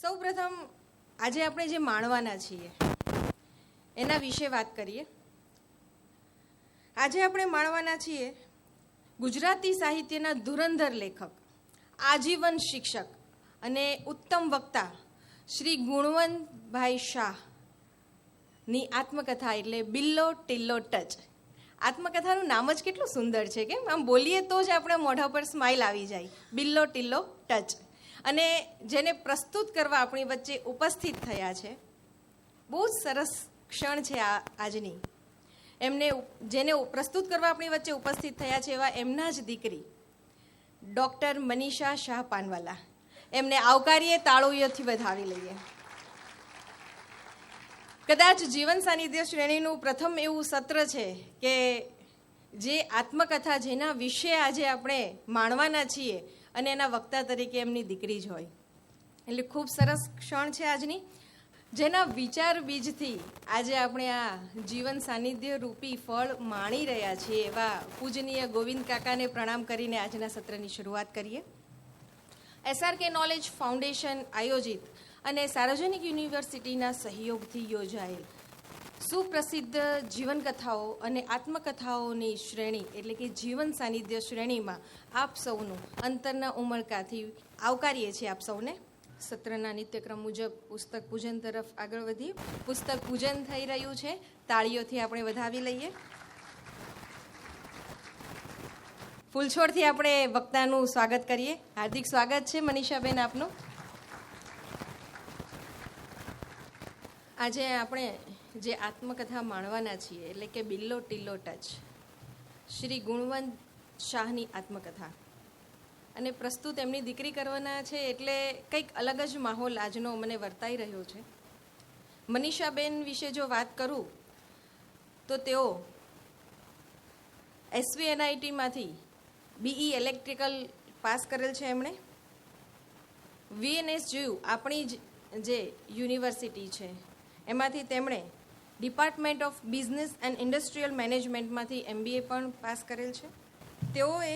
સૌપ્રથમ આજે આપણે જે માણવાના છીએ એના વિશે વાત કરીએ. આજે આપણે માણવાના છીએ ગુજરાતી સાહિત્યના ધુરંધર લેખક, આજીવન શિક્ષક અને ઉત્તમ વક્તા શ્રી ગુણવંતભાઈ શાહની આત્મકથા એટલે બિલ્લો ટિલ્લો ટચ. આત્મકથાનું નામ જ કેટલું સુંદર છે, કેમ આમ બોલીએ તો જ આપણા મોઢા પર સ્માઇલ આવી જાય, બિલ્લો ટિલ્લો ટચ. અને જેને પ્રસ્તુત કરવા આપણી વચ્ચે ઉપસ્થિત થયા છે, બહુ જ સરસ ક્ષણ છે આજની. જેને પ્રસ્તુત કરવા આપણી વચ્ચે ઉપસ્થિત થયા છે એવા એમના જ દીકરી ડૉક્ટર મનીષા શાહ પાનવાલા. એમને આવકારીએ, તાળીઓથી વધાવી લઈએ. કદાચ જીવન સાનિધ્ય શ્રેણીનું પ્રથમ એવું સત્ર છે કે જે આત્મકથા જેના વિશે આજે આપણે માણવાના છીએ અને એના વક્તા તરીકે એમની દીકરી જ હોય. એટલે ખૂબ સરસ ક્ષણ છે આજની, જેના વિચાર બીજથી આજે આપણે આ જીવન સાનિધ્ય રૂપી ફળ માણી રહ્યા છીએ એવા પૂજનીય ગોવિંદ કાકાને પ્રણામ કરીને આજના સત્રની શરૂઆત કરીએ. SRK નોલેજ ફાઉન્ડેશન આયોજિત અને સાર્વજનિક યુનિવર્સિટીના સહયોગથી યોજાયેલ સુપ્રસિદ્ધ જીવનકથાઓ અને આત્મકથાઓની શ્રેણી એટલે કે જીવન સાનિધ્ય શ્રેણીમાં આપ સૌનું અંતરના ઉમળકાથી આવકારીએ છીએ. આપ સૌને સત્રના નિત્યક્રમ મુજબ પુસ્તક પૂજન તરફ આગળ વધીએ. પુસ્તક પૂજન થઈ રહ્યું છે, તાળીઓથી આપણે વધાવી લઈએ. ફૂલછોડથી આપણે વક્તાનું સ્વાગત કરીએ. હાર્દિક સ્વાગત છે મનીષાબેન આપનું. આજે આપણે જે આત્મકથા માણવાના છીએ એટલે કે બિલ્લો ટિલ્લો ટચ, શ્રી ગુણવંત શાહની આત્મકથા અને પ્રસ્તુત એમની દીકરી કરવાના છે એટલે કંઈક અલગ જ માહોલ આજનો મને વર્તાઈ રહ્યો છે. મનીષાબેન વિશે જો વાત કરું તો તેઓ SVNITમાંથી BE ઇલેક્ટ્રિકલ પાસ કરેલ છે. એમણે VNSU આપણી જે યુનિવર્સિટી છે એમાંથી તેમણે department of business and industrial મેનેજમેન્ટમાંથી MBA પણ પાસ કરેલ છે. તેઓએ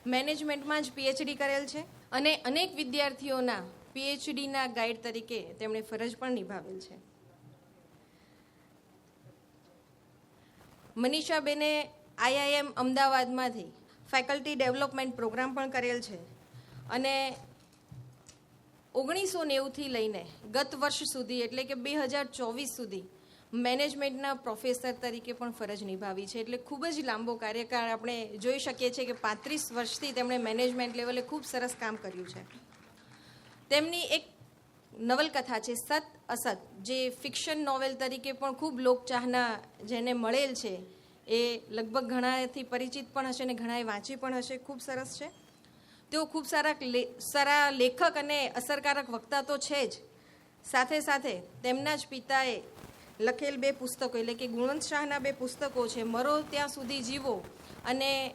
મેનેજમેન્ટમાં જ PhD કરેલ છે અને અનેક વિદ્યાર્થીઓના PhDના ગાઈડ તરીકે તેમણે ફરજ પણ નિભાવેલ છે. મનીષાબેને IIM અમદાવાદમાંથી ફેકલ્ટી ડેવલપમેન્ટ પ્રોગ્રામ પણ કરેલ છે અને 1990થી લઈને ગત વર્ષ સુધી એટલે કે 2024 સુધી મેનેજમેન્ટના પ્રોફેસર તરીકે પણ ફરજ નિભાવી છે. એટલે ખૂબ જ લાંબો કાર્યકાળ આપણે જોઈ શકીએ છીએ કે 35 વર્ષથી તેમણે મેનેજમેન્ટ લેવલે ખૂબ સરસ કામ કર્યું છે. તેમની એક નવલકથા છે સત અસત, જે ફિક્શન નોવેલ તરીકે પણ ખૂબ લોકચાહના જેને મળેલ છે. એ લગભગ ઘણાથી પરિચિત પણ હશે અને ઘણાએ વાંચી પણ હશે. ખૂબ સરસ છે. તેઓ ખૂબ સારા લેખક અને અસરકારક વક્તા તો છે જ, સાથે સાથે તેમના જ પિતાએ લખેલ 2 પુસ્તકો એટલે કે ગુણવંત શાહના 2 પુસ્તકો છે, મરો ત્યાં સુધી જીવો અને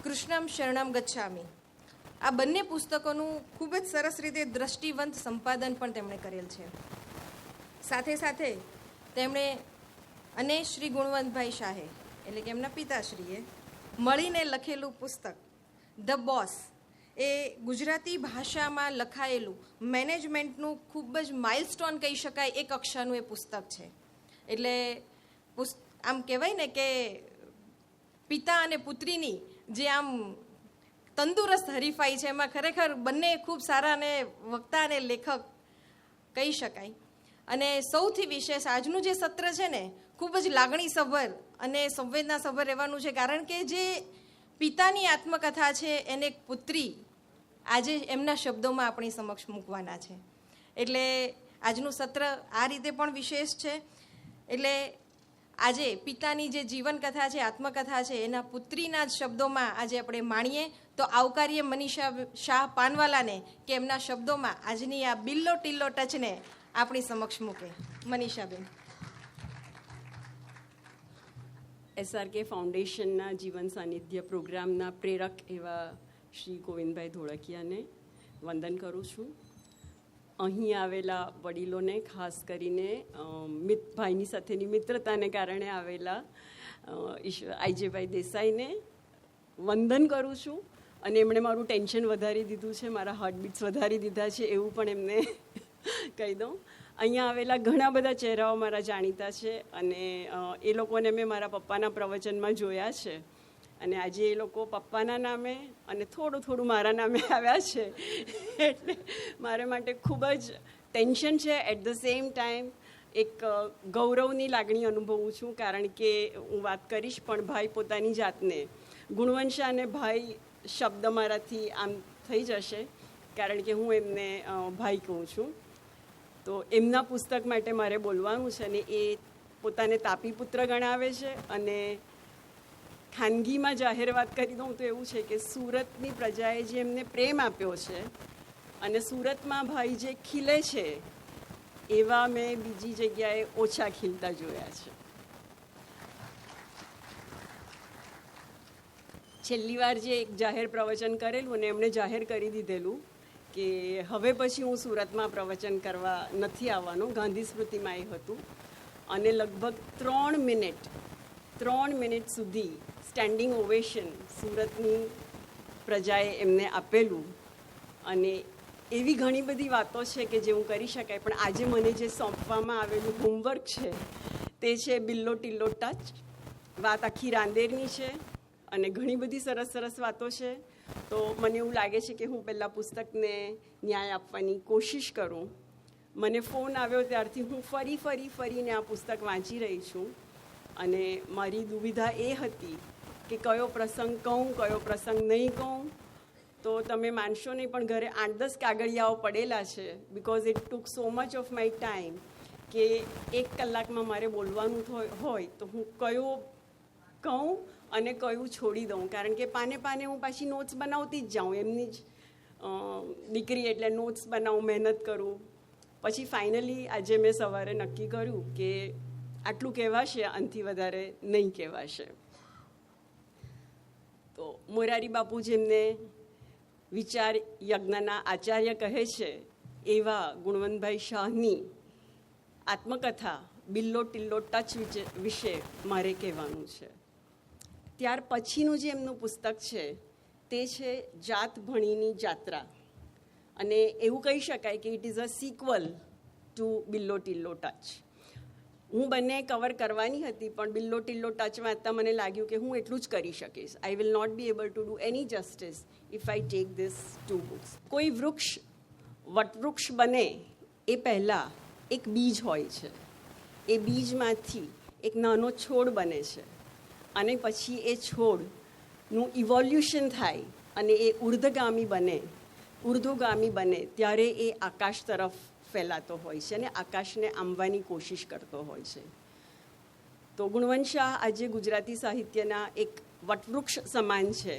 કૃષ્ણમ શરણમ ગચ્છામી. આ બંને પુસ્તકોનું ખૂબ જ સરસ રીતે દ્રષ્ટિવંત સંપાદન પણ તેમણે કરેલ છે. સાથે સાથે તેમણે અને શ્રી ગુણવંતભાઈ શાહે એટલે કે એમના પિતાશ્રીએ મળીને લખેલું પુસ્તક ધ બોસ, એ ગુજરાતી ભાષામાં લખાયેલું મેનેજમેન્ટનું ખૂબ જ માઇલસ્ટોન કહી શકાય એક કક્ષાનું એ પુસ્તક છે. એટલે આમ કહેવાય ને કે પિતા અને પુત્રીની જે આમ તંદુરસ્ત હરીફાઈ છે, એમાં ખરેખર બંને ખૂબ સારા અને વક્તા અને લેખક કહી શકાય. અને સૌથી વિશેષ આજનું જે સત્ર છે ને, ખૂબ જ લાગણીસભર અને સંવેદનાસભર રહેવાનું છે, કારણ કે જે પિતાની આત્મકથા છે એને એક પુત્રી આજે એમના શબ્દોમાં આપણી સમક્ષ મૂકવાના છે. એટલે આજનું સત્ર આ રીતે પણ વિશેષ છે. એટલે આજે પિતાની જે જીવનકથા છે, આત્મકથા છે, એના પુત્રીના જ શબ્દોમાં આજે આપણે માણીએ. તો આવકારીએ મનીષા શાહ પાનવાલાને કે એમના શબ્દોમાં આજની આ બિલ્લો ટિલ્લો ટચને આપણી સમક્ષ મૂકે. મનીષાબેન. SRK ફાઉન્ડેશનના જીવન સાનિધ્ય પ્રોગ્રામના પ્રેરક એવા શ્રી ગોવિંદભાઈ ધોળકિયાને વંદન કરું છું. અહીં આવેલા વડીલોને, ખાસ કરીને ભાઈની સાથેની મિત્રતાને કારણે આવેલા IJભાઈ દેસાઈને વંદન કરું છું. અને એમણે મારું ટેન્શન વધારી દીધું છે, મારા હાર્ટબીટ્સ વધારી દીધા છે, એવું પણ એમને કહી દઉં. અહીંયા આવેલા ઘણા બધા ચહેરાઓ મારા જાણીતા છે અને એ લોકોને મેં મારા પપ્પાના પ્રવચનમાં જોયા છે અને આજે એ લોકો પપ્પાના નામે અને થોડું મારા નામે આવ્યા છે એટલે મારા માટે ખૂબ જ ટેન્શન છે. એટ ધ સેમ ટાઈમ એક ગૌરવની લાગણી અનુભવું છું, કારણ કે હું વાત કરીશ પણ ભાઈ પોતાની જાતને ગુણવંશા અને ભાઈ શબ્દ મારાથી આમ થઈ જશે, કારણ કે હું એમને ભાઈ કહું છું. તો એમના પુસ્તક માટે મારે બોલવાનું છે અને એ પોતાને તાપી પુત્ર ગણાવે છે. અને ખાનગીમાં જાહેર વાત કરી દઉં તો એવું છે કે સુરતની પ્રજાએ જે એમને પ્રેમ આપ્યો છે અને સુરતમાં ભાઈ જે ખીલે છે એવા મેં બીજી જગ્યાએ ઓછા ખીલતા જોયા છે. છેલ્લી વાર જે એક જાહેર પ્રવચન કરેલું અને એમણે જાહેર કરી દીધેલું કે હવે પછી હું સુરતમાં પ્રવચન કરવા નથી આવવાનું, ગાંધી સ્મૃતિમાં એ હતું. અને લગભગ 3 મિનિટ સુધી સ્ટેન્ડિંગ ઓવેશન સુરતની પ્રજાએ એમને આપેલું. અને એવી ઘણી બધી વાતો છે કે જે હું કરી શકાય, પણ આજે મને જે સોંપવામાં આવેલું હોમવર્ક છે તે છે બિલ્લો ટિલ્લો ટચ. વાત આખી રાંદેરની છે અને ઘણી બધી સરસ વાતો છે. તો મને એવું લાગે છે કે હું પહેલાં પુસ્તકને ન્યાય આપવાની કોશિશ કરું. મને ફોન આવ્યો ત્યારથી હું ફરીને આ પુસ્તક વાંચી રહી છું અને મારી દુવિધા એ હતી કે કયો પ્રસંગ કહું, કયો પ્રસંગ નહીં કહું. તો તમે માનશો નહીં, પણ ઘરે 8-10 કાગળિયાઓ પડેલા છે, because it took so much of my time કે 1 કલાકમાં મારે બોલવાનું હોય તો હું કયો કહું અને કયું છોડી દઉં, કારણ કે પાને હું પાછી નોટ્સ બનાવતી જ જાઉં. એમની જ દીકરી એટલે નોટ્સ બનાવું, મહેનત કરું. પછી ફાઇનલી આજે મેં સવારે નક્કી કર્યું કે આટલું કહેવાશે, આનાથી વધારે નહીં કહેવાશે. તો મોરારી બાપુ જેમને વિચાર યજ્ઞના આચાર્ય કહે છે એવા ગુણવંતભાઈ શાહની આત્મકથા બિલ્લો ટિલ્લો ટચ વિશે મારે કહેવાનું છે. ત્યાર પછીનું જે એમનું પુસ્તક છે તે છે જાત ભણીની જાત્રા. અને એવું કહી શકાય કે it is a sequel to Billo Tillo Touch. હું બંને કવર કરવાની હતી, પણ બિલ્લો ટિલ્લો ટચ વાંચતા મને લાગ્યું કે હું એટલું જ કરી શકીશ. I will not be able to do any justice if I take this 2 books. કોઈ વૃક્ષ વટવૃક્ષ બને એ પહેલાં એક બીજ હોય છે. એ બીજમાંથી એક નાનો છોડ બને છે અને પછી એ છોડનું ઇવોલ્યુશન થાય અને એ ઉર્ધ્વગામી બને ત્યારે એ આકાશ તરફ ફેલાતો હોય છે અને આકાશને આંબવાની કોશિશ કરતો હોય છે. તો ગુણવંત શાહ આજે ગુજરાતી સાહિત્યના એક વટવૃક્ષ સમાન છે,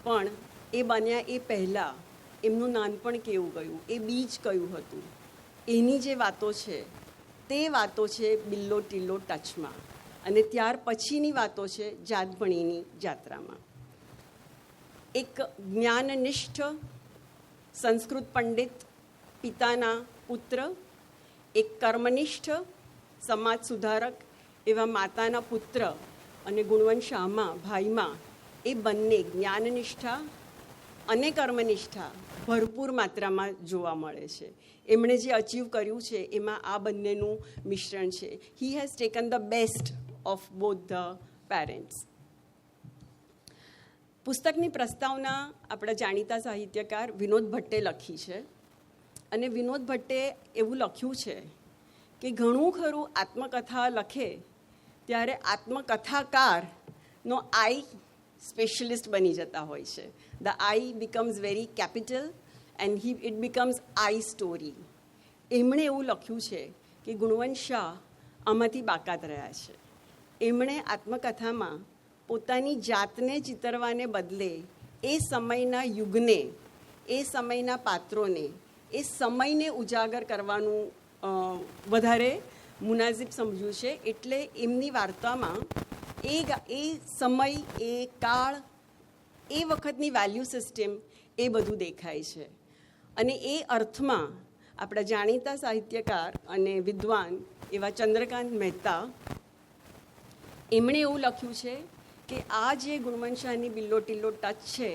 પણ એ બન્યા એ પહેલાં એમનું નાનપણ કેવું ગયું, એ બીજ કયું હતું, એની જે વાતો છે તે વાતો છે બિલ્લો ટિલ્લો ટચમાં. અને ત્યાર પછીની વાતો છે જાતભણીની જાત્રામાં. એક જ્ઞાનનિષ્ઠ સંસ્કૃત પંડિત પિતાના પુત્ર, એક કર્મનિષ્ઠ સમાજ સુધારક એવા માતાના પુત્ર અને ગુણવંત શાહમાં ભાઈમાં એ બંને જ્ઞાનનિષ્ઠા અને કર્મનિષ્ઠા ભરપૂર માત્રામાં જોવા મળે છે. એમણે જે અચીવ કર્યું છે એમાં આ બંનેનું મિશ્રણ છે. He has taken the best of both the parents. પુસ્તકની પ્રસ્તાવના આપણા જાણીતા સાહિત્યકાર વિનોદ ભટ્ટે લખી છે. અને વિનોદ ભટ્ટે એવું લખ્યું છે કે ઘણું ખરું આત્મકથા લખે ત્યારે આત્મકથાકારનો આઈ સ્પેશિયલિસ્ટ બની જતા હોય છે. The I becomes very capital and it becomes I story. એમણે એવું લખ્યું છે કે ગુણવંત શાહ આમાંથી બાકાત રહ્યા છે. એમણે આત્મકથામાં પોતાની જાતને ચિતરવાને બદલે એ સમયના યુગને, એ સમયના પાત્રોને, એ સમયને ઉજાગર કરવાનું વધારે મુનાસિબ સમજ્યું છે. એટલે એમની વાર્તામાં એ સમય, એ કાળ, એ વખતની વેલ્યુ સિસ્ટમ એ બધું દેખાય છે. અને એ અર્થમાં આપણા જાણીતા સાહિત્યકાર અને વિદ્વાન એવા ચંદ્રકાંત મહેતા એમણે એવું લખ્યું છે કે આ જે ગુણવંત શાહની બિલ્લો ટિલ્લો ટચ છે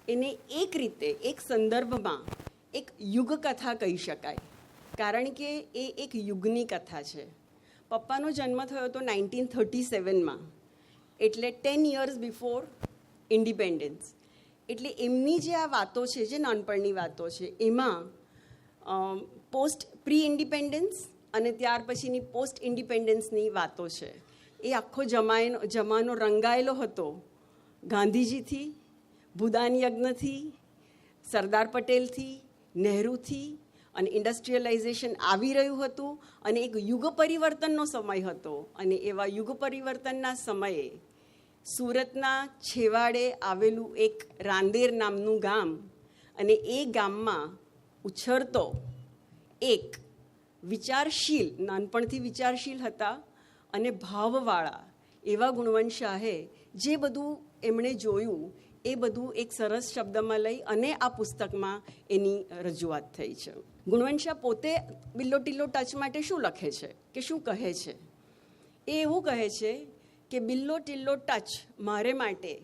એને એક રીતે એક સંદર્ભમાં એક યુગકથા કહી શકાય, કારણ કે એ એક યુગની કથા છે. પપ્પાનો જન્મ થયો હતો 1937માં, એટલે 10 years બિફોર ઇન્ડિપેન્ડન્સ. એટલે એમની જે આ વાતો છે, જે નાનપણની વાતો છે, એમાં પ્રી ઇન્ડિપેન્ડન્સ અને ત્યાર પછીની પોસ્ટ ઇન્ડિપેન્ડન્સની વાતો છે. એ આખો જમાનો રંગાયેલો હતો ગાંધીજીથી, ભૂદાન યજ્ઞથી, સરદાર પટેલથી, નહેરુથી, અને ઇન્ડસ્ટ્રીયલાઇઝેશન આવી રહ્યું હતું, અને એક યુગ પરિવર્તનનો સમય હતો. અને એવા યુગ પરિવર્તનના સમયે સુરતના છેવાડે આવેલું એક રાંદેર નામનું ગામ, અને એ ગામમાં ઉછરતો એક વિચારશીલ, નાનપણથી વિચારશીલ હતા અને ભાવવાળા એવા ગુણવંત શાહે જે બધું એમણે જોયું એ બધું એક સરસ શબ્દમાં લઈ અને આ પુસ્તકમાં એની રજૂઆત થઈ છે. ગુણવંત શાહ પોતે બિલ્લો ટિલ્લો ટચ માટે શું લખે છે કે શું કહે છે? એ એવું કહે છે કે બિલ્લો ટિલ્લો ટચ મારે માટે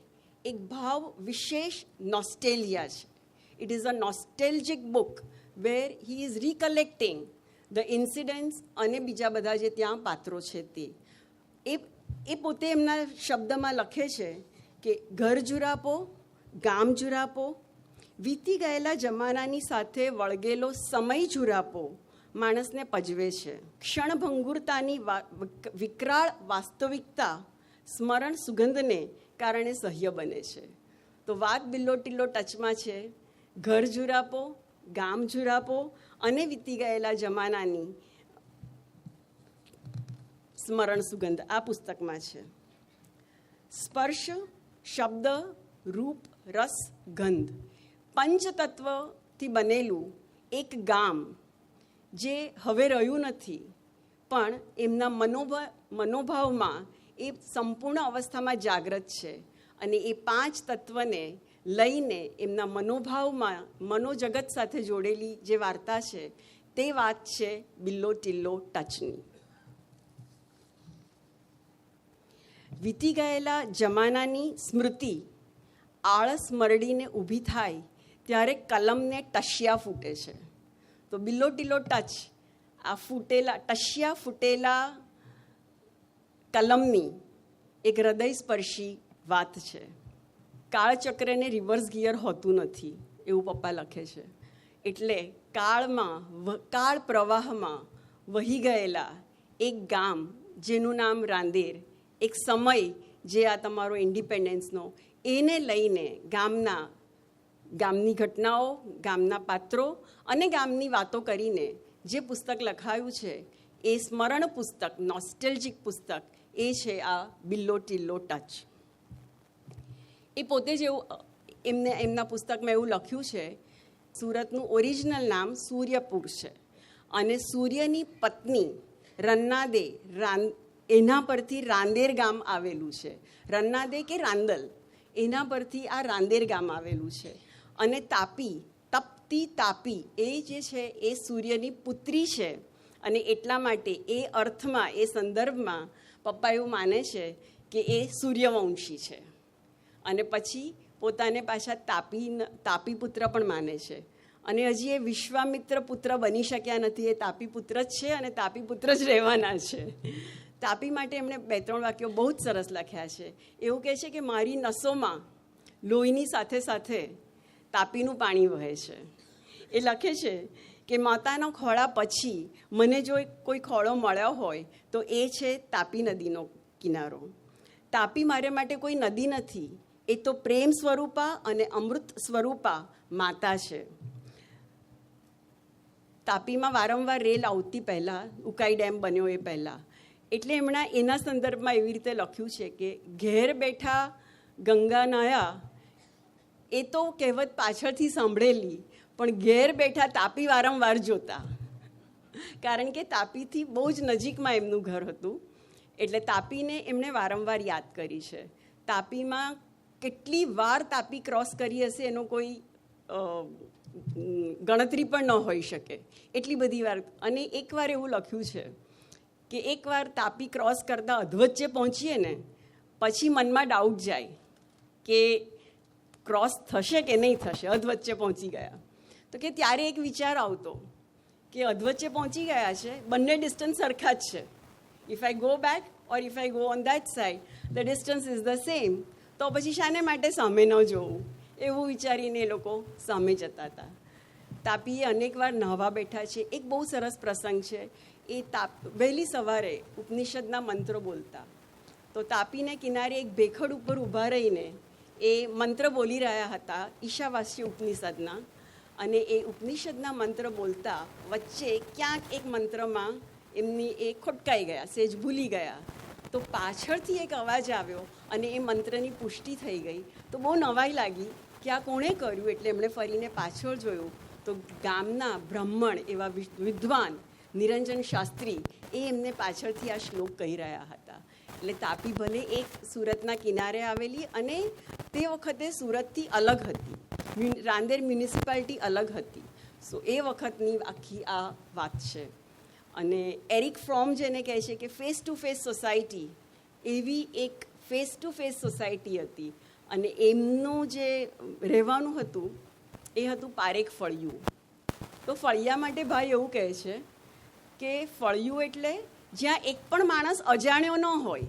એક ભાવ વિશેષ નોસ્ટેલિયા છે. It is a nostalgic book where he is recollecting the incidents અને બીજા બધા જે ત્યાં પાત્રો છે તે. એ પોતે એમના શબ્દમાં લખે છે કે ઘર જુરાપો, ગામ જુરાપો, વીતી ગયેલા જમાનાની સાથે વળગેલો સમય જુરાપો માણસને પજવે છે. ક્ષણભંગુરતાની વિકરાળ વાસ્તવિકતા સ્મરણ સુગંધને કારણે સહ્ય બને છે. તો વાત બિલ્લો ટિલ્લો ટચમાં છે. ઘર જુરાપો, ગામ જુરાપો અને વીતી ગયેલા જમાનાની સ્મરણ સુગંધ આ પુસ્તકમાં છે. સ્પર્શ, શબ્દ, રૂપ, રસ, ગંધ, પંચતત્વથી બનેલું એક ગામ જે હવે રહ્યું નથી, પણ એમના મનોભાવમાં એ સંપૂર્ણ અવસ્થામાં જાગૃત છે. અને એ 5 તત્વને લઈને એમના મનોભાવમાં મનોજગત સાથે જોડેલી જે વાર્તા છે તે વાત છે બિલ્લો ટિલ્લો ટચની. વીતી ગયેલા જમાનાની સ્મૃતિ આળસ મરડીને ઊભી થાય ત્યારે કલમને ટશિયા ફૂટે છે. તો બિલ્લો ટિલ્લો ટચ આ ટશિયા ફૂટેલા કલમની એક હૃદયસ્પર્શી વાત છે. કાળચક્રને રિવર્સ ગિયર હોતું નથી એવું પપ્પા લખે છે. એટલે કાળ પ્રવાહમાં વહી ગયેલા એક ગામ જેનું નામ રાંદેર, એક સમય જે આ તમારો ઇન્ડિપેન્ડન્સનો, એને લઈને ગામની ઘટનાઓ, ગામના પાત્રો અને ગામની વાતો કરીને જે પુસ્તક લખાયું છે એ સ્મરણ પુસ્તક, નોસ્ટેલ્જિક પુસ્તક એ છે આ બિલ્લો ટિલ્લો ટચ. એ પોતે જ એમના પુસ્તકમાં એવું લખ્યું છે, સુરતનું ઓરિજિનલ નામ સૂર્યપુર છે અને સૂર્યની પત્ની રન્નાદે, એના પરથી રાંદેર ગામ આવેલું છે. રન્નાદે કે રાંદલ, એના પરથી આ રાંદેર ગામ આવેલું છે. અને તાપી, તપતી તાપી, એ જે છે એ સૂર્યની પુત્રી છે. અને એટલા માટે એ અર્થમાં, એ સંદર્ભમાં પપ્પા એવું માને છે કે એ સૂર્યવંશી છે. અને પછી પોતાને પાછા તાપી પુત્ર પણ માને છે. અને હજી એ વિશ્વામિત્ર પુત્ર બની શક્યા નથી, એ તાપી પુત્ર જ છે અને તાપી પુત્ર જ રહેવાના છે. તાપી માટે એમણે 2-3 વાક્યો બહુ જ સરસ લખ્યા છે. એવું કહે છે કે મારી નસોમાં લોહીની સાથે સાથે તાપીનું પાણી વહે છે. એ લખે છે કે માતાના ખોળા પછી મને જો કોઈ ખોળો મળ્યો હોય તો એ છે તાપી નદીનો કિનારો. તાપી મારે માટે કોઈ નદી નથી, એ તો પ્રેમ સ્વરૂપા અને અમૃત સ્વરૂપા માતા છે. તાપીમાં વારંવાર રેલ આવતી પહેલાં, ઉકાઈ ડેમ બન્યો એ પહેલાં. એટલે એમણે એના સંદર્ભમાં એવી રીતે લખ્યું છે કે ઘેર બેઠા ગંગા નાયા, એ તો કહેવત પાછળથી સાંભળેલી, પણ ઘેર બેઠા તાપી વારંવાર જોતા. કારણ કે તાપીથી બહુ જ નજીકમાં એમનું ઘર હતું. એટલે તાપીને એમણે વારંવાર યાદ કરી છે. તાપીમાં કેટલી વાર તાપી ક્રોસ કરી હશે એનો કોઈ ગણતરી પણ ન હોઈ શકે, એટલી બધી વાર. અને એકવાર એવું લખ્યું છે કે એકવાર તાપી ક્રોસ કરતાં અધવચ્ચે પહોંચીએ ને પછી મનમાં ડાઉટ જાય કે ક્રોસ થશે કે નહીં થશે, અધવચ્ચે પહોંચી ગયા. તો કે ત્યારે એક વિચાર આવતો કે અધવચ્ચે પહોંચી ગયા છે, બંને ડિસ્ટન્સ સરખા જ છે. If I go back or if I go on that side, the distance is the same. તો પછી શાને માટે સામે ન જોવું, એવું વિચારીને એ લોકો સામે જતા હતા. તાપીએ અનેકવાર નહાવા બેઠા છે. એક બહુ સરસ પ્રસંગ છે. એ વહેલી સવારે ઉપનિષદના મંત્રો બોલતા, તો તાપીને કિનારે એક ભેખડ ઉપર ઊભા રહીને એ મંત્ર બોલી રહ્યા હતા ઈશાવાસ્ય ઉપનિષદના. અને એ ઉપનિષદના મંત્ર બોલતા વચ્ચે ક્યાંક એક મંત્રમાં એમની એ ખોટકાઈ ગયા, સેજ ભૂલી ગયા. તો પાછળથી એક અવાજ આવ્યો અને એ મંત્રની પુષ્ટિ થઈ ગઈ. તો બહુ નવાઈ લાગી કે આ કોણે કર્યું. એટલે એમણે ફરીને પાછળ જોયું તો ગામના બ્રાહ્મણ એવા વિદ્વાન નિરંજન શાસ્ત્રી એ એમને પાછળથી આ શ્લોક કહી રહ્યા હતા. એટલે તાપી ભલે એક સુરતના કિનારે આવેલી અને તે વખતે સુરતથી અલગ હતી, રાંદેર મ્યુનિસિપાલિટી અલગ હતી. સો એ વખતની આખી આ વાત છે. અને એરિક ફ્રોમ જેને કહે છે કે ફેસ ટુ ફેસ સોસાયટી, એવી એક ફેસ ટુ ફેસ સોસાયટી હતી. અને એમનું જે રહેવાનું હતું એ હતું પારેખ ફળિયું. તો ફળિયા માટે ભાઈ એવું કહે છે કે ફળિયું એટલે જ્યાં એક પણ માણસ અજાણ્યો ન હોય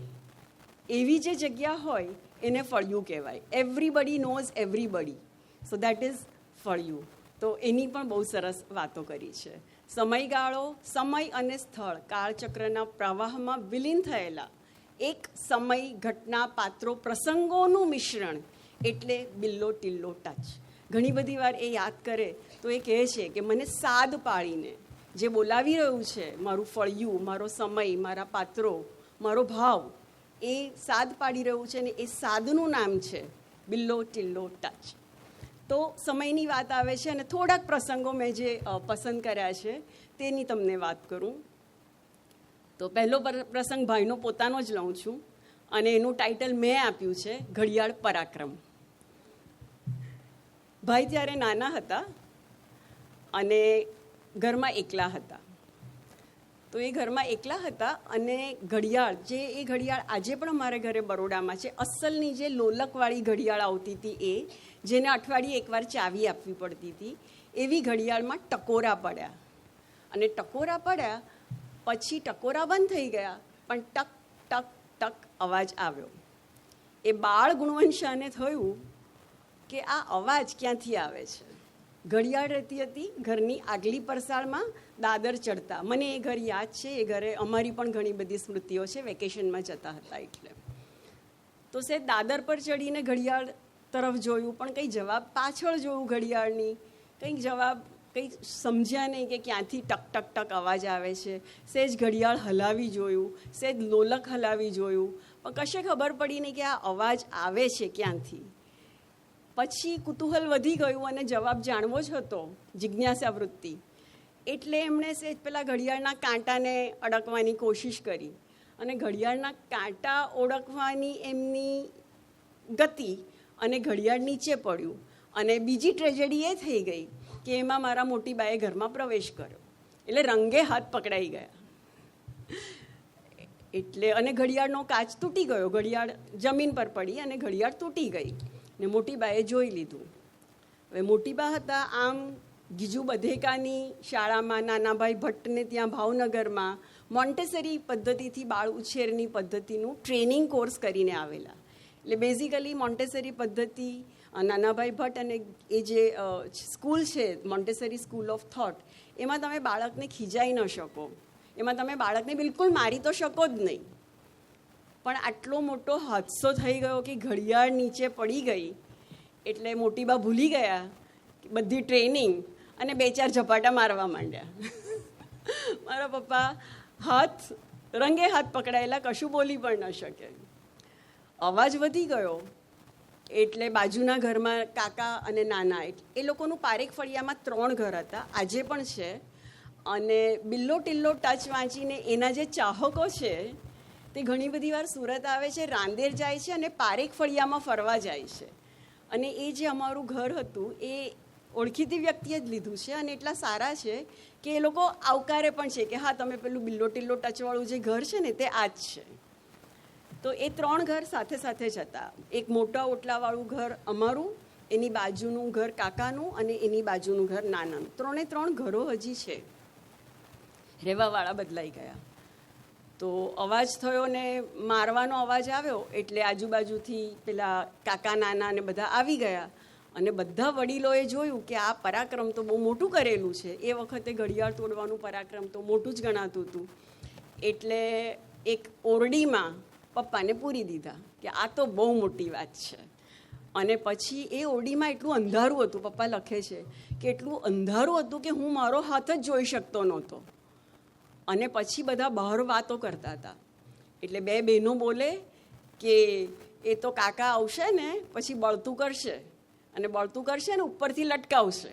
એવી જે જગ્યા હોય એને ફળિયું કહેવાય. Everybody knows everybody, so that is ફળિયું. તો એની પણ બહુ સરસ વાતો કરી છે. સમયગાળો, સમય અને સ્થળ કાળચક્રના પ્રવાહમાં વિલીન થયેલા એક સમય, ઘટના, પાત્રો, પ્રસંગોનું મિશ્રણ એટલે બિલ્લો ટિલ્લો ટચ. ઘણી બધી વાર એ યાદ કરે તો એ કહે છે કે મને સાદ પાડીને જે બોલાવી રહ્યું છે, મારું ફળિયું, મારો સમય, મારા પાત્રો, મારો ભાવ, એ સાદ પાડી રહ્યું છે ને એ સાદનું નામ છે બિલ્લો ટિલ્લો ટચ. તો સમયની વાત આવે છે અને થોડાક પ્રસંગો મેં જે પસંદ કર્યા છે તેની તમને વાત કરું. તો પહેલો પ્રસંગ ભાઈનો પોતાનો જ લઉં છું અને એનું ટાઇટલ મેં આપ્યું છે ઘડિયાળ પરાક્રમ. ભાઈ ત્યારે નાના હતા અને ઘરમાં એકલા હતા. તો એ ઘરમાં એકલા હતા અને ઘડિયાળ, જે એ ઘડિયાળ આજે પણ અમારા ઘરે બરોડામાં છે, અસલની જે લોલકવાળી ઘડિયાળ આવતી હતી એ, જેને અઠવાડિયે એકવાર ચાવી આપવી પડતી હતી, એવી ઘડિયાળમાં ટકોરા પડ્યા. અને ટકોરા પડ્યા પછી ટકોરા બંધ થઈ ગયા, પણ ટક ટક ટક અવાજ આવ્યો. એ બાળ ગુણવંશાને થયું કે આ અવાજ ક્યાંથી આવે છે. ઘડિયાળ રહેતી હતી ઘરની આગલી પરસાળમાં દાદર ચડતા. મને એ ઘર યાદ છે. એ ઘરે અમારી પણ ઘણી બધી સ્મૃતિઓ છે, વેકેશનમાં જતા હતા એટલે. તો સે દાદર પર ચડીને ઘડિયાળ તરફ જોયું, પણ કંઈ જવાબ, પાછળ જોયું ઘડિયાળની, કંઈક જવાબ, કંઈ સમજ્યા નહીં કે ક્યાંથી ટક ટક ટક અવાજ આવે છે. સેજ ઘડિયાળ હલાવી જોયું, સેજ લોલક હલાવી જોયું, પણ કશે ખબર પડી નહીં કે આ અવાજ આવે છે ક્યાંથી. પછી કુતૂહલ વધી ગયું અને જવાબ જાણવો જ હતો, જિજ્ઞાસા વૃત્તિ. એટલે એમણે સેજ પેલા ઘડિયાળના કાંટાને અડકવાની કોશિશ કરી અને ઘડિયાળના કાંટા ઓળખવાની એમની ગતિ અને ઘડિયાળ નીચે પડ્યું. અને બીજી ટ્રેજેડી એ થઈ ગઈ કે એમાં મારા મોટી બાએ ઘરમાં પ્રવેશ કર્યો, એટલે રંગે હાથ પકડાઈ ગયા. એટલે અને ઘડિયાળનો કાચ તૂટી ગયો, ઘડિયાળ જમીન પર પડી અને ઘડિયાળ તૂટી ગઈ ને મોટી બાએ જોઈ લીધું. હવે મોટી બા હતા આમ ગીજુ બધેકાની શાળામાં, નાનાભાઈ ભટ્ટને ત્યાં ભાવનગરમાં મોન્ટેસરી પદ્ધતિથી બાળ ઉછેરની પદ્ધતિનું ટ્રેનિંગ કોર્સ કરીને આવેલા. એટલે બેઝિકલી મોન્ટેસરી પદ્ધતિ, નાનાભાઈ ભટ્ટ અને એ જે સ્કૂલ છે મોન્ટેસરી સ્કૂલ ઓફ થોટ, એમાં તમે બાળકને ખીજાઈ ન શકો, એમાં તમે બાળકને બિલકુલ મારી તો શકો જ નહીં. પણ આટલો મોટો હાદસો થઈ ગયો કે ઘડિયાળ નીચે પડી ગઈ એટલે મોટીબા ભૂલી ગયા બધી ટ્રેનિંગ અને 2-4 ઝપાટા મારવા માંડ્યા. મારા પપ્પા રંગે હાથ પકડાયેલા, કશું બોલી પણ ન શકે. અવાજ વધી ગયો એટલે બાજુના ઘરમાં કાકા અને નાના, એ લોકોનું પારેખ ફળિયામાં 3 ઘર હતા, આજે પણ છે. અને બિલ્લો ટિલ્લો ટચ વાંચીને એના જે ચાહકો છે તે ઘણી બધી વાર સુરત આવે છે, રાંદેર જાય છે અને પારેખ ફળિયામાં ફરવા જાય છે. અને એ જે અમારું ઘર હતું એ ઓળખીતી વ્યક્તિએ જ લીધું છે અને એટલા સારા છે કે એ લોકો આવકારે પણ છે કે હા તમે પેલું બિલ્લો ટિલ્લો ટચવાળું જે ઘર છે ને તે આ જ છે. તો એ 3 ઘર સાથે સાથે જ હતા. એક મોટા ઓટલાવાળું ઘર અમારું એની બાજુનું ઘર કાકાનું અને એની બાજુનું ઘર નાનાનું, 3 ઘરો હજી છે. રહેવાવાળા બદલાઈ ગયા. તો અવાજ થયો ને મારવાનો અવાજ આવ્યો એટલે આજુબાજુથી પેલા કાકા નાના ને બધા આવી ગયા અને બધા વડીલોએ જોયું કે આ પરાક્રમ તો બહુ મોટું કરેલું છે. એ વખતે ઘડિયાળ તોડવાનું પરાક્રમ તો મોટું જ ગણાતું હતું. એટલે એક ઓરડીમાં પપ્પાને પૂરી દીધા કે આ તો બહુ મોટી વાત છે. અને પછી એ ઓરડીમાં એટલું અંધારું હતું, પપ્પા લખે છે કે એટલું અંધારું હતું કે હું મારો હાથ જ જોઈ શકતો નહોતો. અને પછી બધા બહાર વાતો કરતા હતા. એટલે 2 બહેનો બોલે કે એ તો કાકા આવશે ને પછી બળતું કરશે અને બળતું કરશે ને ઉપરથી લટકાવશે.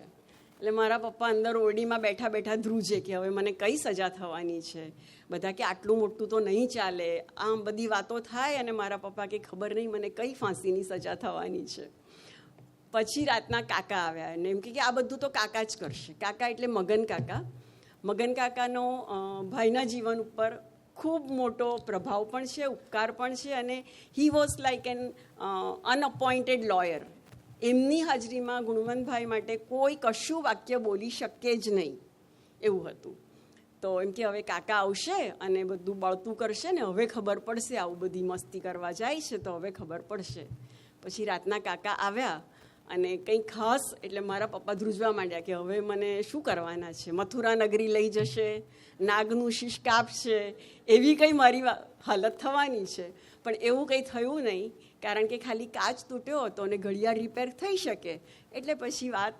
એટલે મારા પપ્પા અંદર ઓરડીમાં બેઠા બેઠા ધ્રુજે કે હવે મને કઈ સજા થવાની છે. બધા કે આટલું મોટું તો નહીં ચાલે. આમ બધી વાતો થાય અને મારા પપ્પા કે ખબર નહીં મને કઈ ફાંસીની સજા થવાની છે. પછી રાતના કાકા આવ્યા અને એમ કે આ બધું તો કાકા જ કરશે. કાકા એટલે મગન કાકા. મગન કાકાનો ભાઈના જીવન ઉપર ખૂબ મોટો પ્રભાવ પણ છે, ઉપકાર પણ છે. અને he was like an unappointed lawyer. એમની હાજરીમાં ગુણવંતભાઈ માટે કોઈ કશું વાક્ય બોલી શકે જ નહીં એવું હતું. તો એમ કે હવે કાકા આવશે અને બધું બળતું કરશે ને હવે ખબર પડશે, આવું બધી મસ્તી કરવા જાય છે તો હવે ખબર પડશે. પછી રાતના કાકા આવ્યા અને કંઈ ખાસ એટલે મારા પપ્પા ધ્રુજવા માંડ્યા કે હવે મને શું કરવાના છે, મથુરા નગરી લઈ જશે, નાગનું શીશ કાપશે, એવી કંઈ મારી હાલત થવાની છે. પણ એવું કંઈ થયું નહીં, કારણ કે ખાલી કાચ તૂટ્યો હતો અને ઘડિયાળ રિપેર થઈ શકે એટલે પછી વાત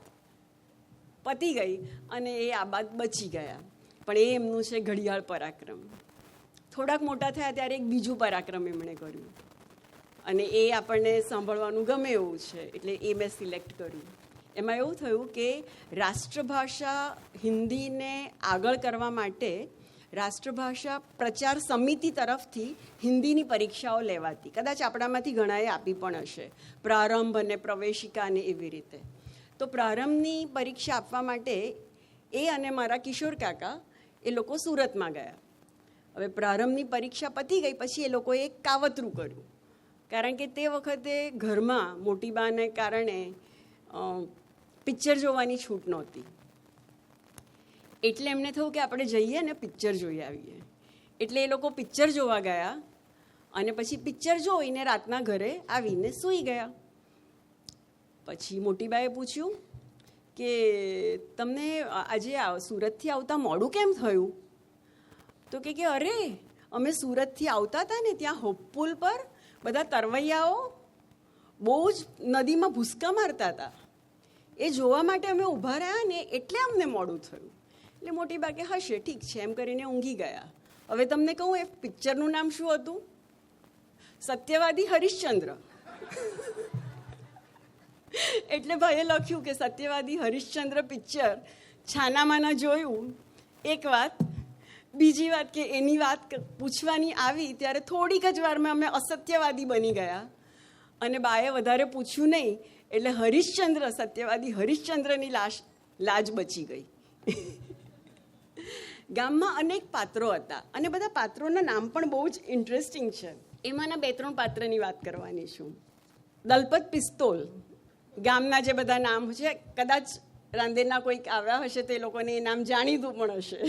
પતી ગઈ અને એ આ બાદ બચી ગયા. પણ એ એમનું છે ઘડિયાળ પરાક્રમ. થોડાક મોટા થયા ત્યારે એક બીજું પરાક્રમ એમણે કર્યું અને એ આપણને સાંભળવાનું ગમે એવું છે એટલે એ મેં સિલેક્ટ કર્યું. એમાં એવું થયું કે રાષ્ટ્રભાષા હિન્દીને આગળ કરવા માટે રાષ્ટ્રભાષા પ્રચાર સમિતિ તરફથી હિન્દીની પરીક્ષાઓ લેવાતી. કદાચ આપણામાંથી ઘણાએ આપી પણ હશે, પ્રારંભ અને પ્રવેશિકા અને એવી રીતે. તો પ્રારંભની પરીક્ષા આપવા માટે એ અને મારા કિશોર કાકા એ લોકો સુરતમાં ગયા. હવે પ્રારંભની પરીક્ષા પતી ગઈ પછી એ લોકોએ એક કાવતરું કર્યું, કારણ કે તે વખતે ઘરમાં મોટી બાને કારણે પિક્ચર જોવાની છૂટ નહોતી. એટલે એમને થયું કે આપણે જઈએ ને પિક્ચર જોઈ આવીએ. એટલે એ લોકો પિક્ચર જોવા ગયા અને પછી પિક્ચર જોઈને રાતના ઘરે આવીને સૂઈ ગયા. પછી મોટીબાએ પૂછ્યું કે તમને આજે સુરતથી આવતા મોડું કેમ થયું? તો કે અરે અમે સુરતથી આવતા હતા ને ત્યાં હોપપુલ પર બધા તરવૈયાઓ બહુ જ નદીમાં ભૂસકા મારતા હતા. એ જોવા માટે અમે ઊભા રહ્યા ને એટલે અમને મોડું થયું. એટલે મોટી બા કે હશે, ઠીક છે એમ કરીને ઊંઘી ગયા. હવે તમને કહું એ પિક્ચરનું નામ શું હતું? સત્યવાદી હરિશ્ચંદ્ર. એટલે ભાઈએ લખ્યું કે સત્યવાદી હરિશ્ચંદ્ર પિક્ચર છાનામાના જોયું એક વાત. બીજી વાત કે એની વાત પૂછવાની આવી ત્યારે થોડીક જ વારમાં અમે અસત્યવાદી બની ગયા અને બાએ વધારે પૂછ્યું નહીં એટલે હરિશ્ચંદ્ર, સત્યવાદી હરિશ્ચંદ્રની લાજ બચી ગઈ. ગામમાં અનેક પાત્રો હતા અને બધા પાત્રોના નામ પણ બહુ જ ઇન્ટરેસ્ટિંગ છે. એમાંના 2-3 પાત્રની વાત કરવાની છું. દલપત પિસ્તોલ ગામના જે બધા નામ છે, કદાચ રાંદેરના કોઈક આવ્યા હશે તો એ લોકોને એ નામ જાણીતું પણ હશે.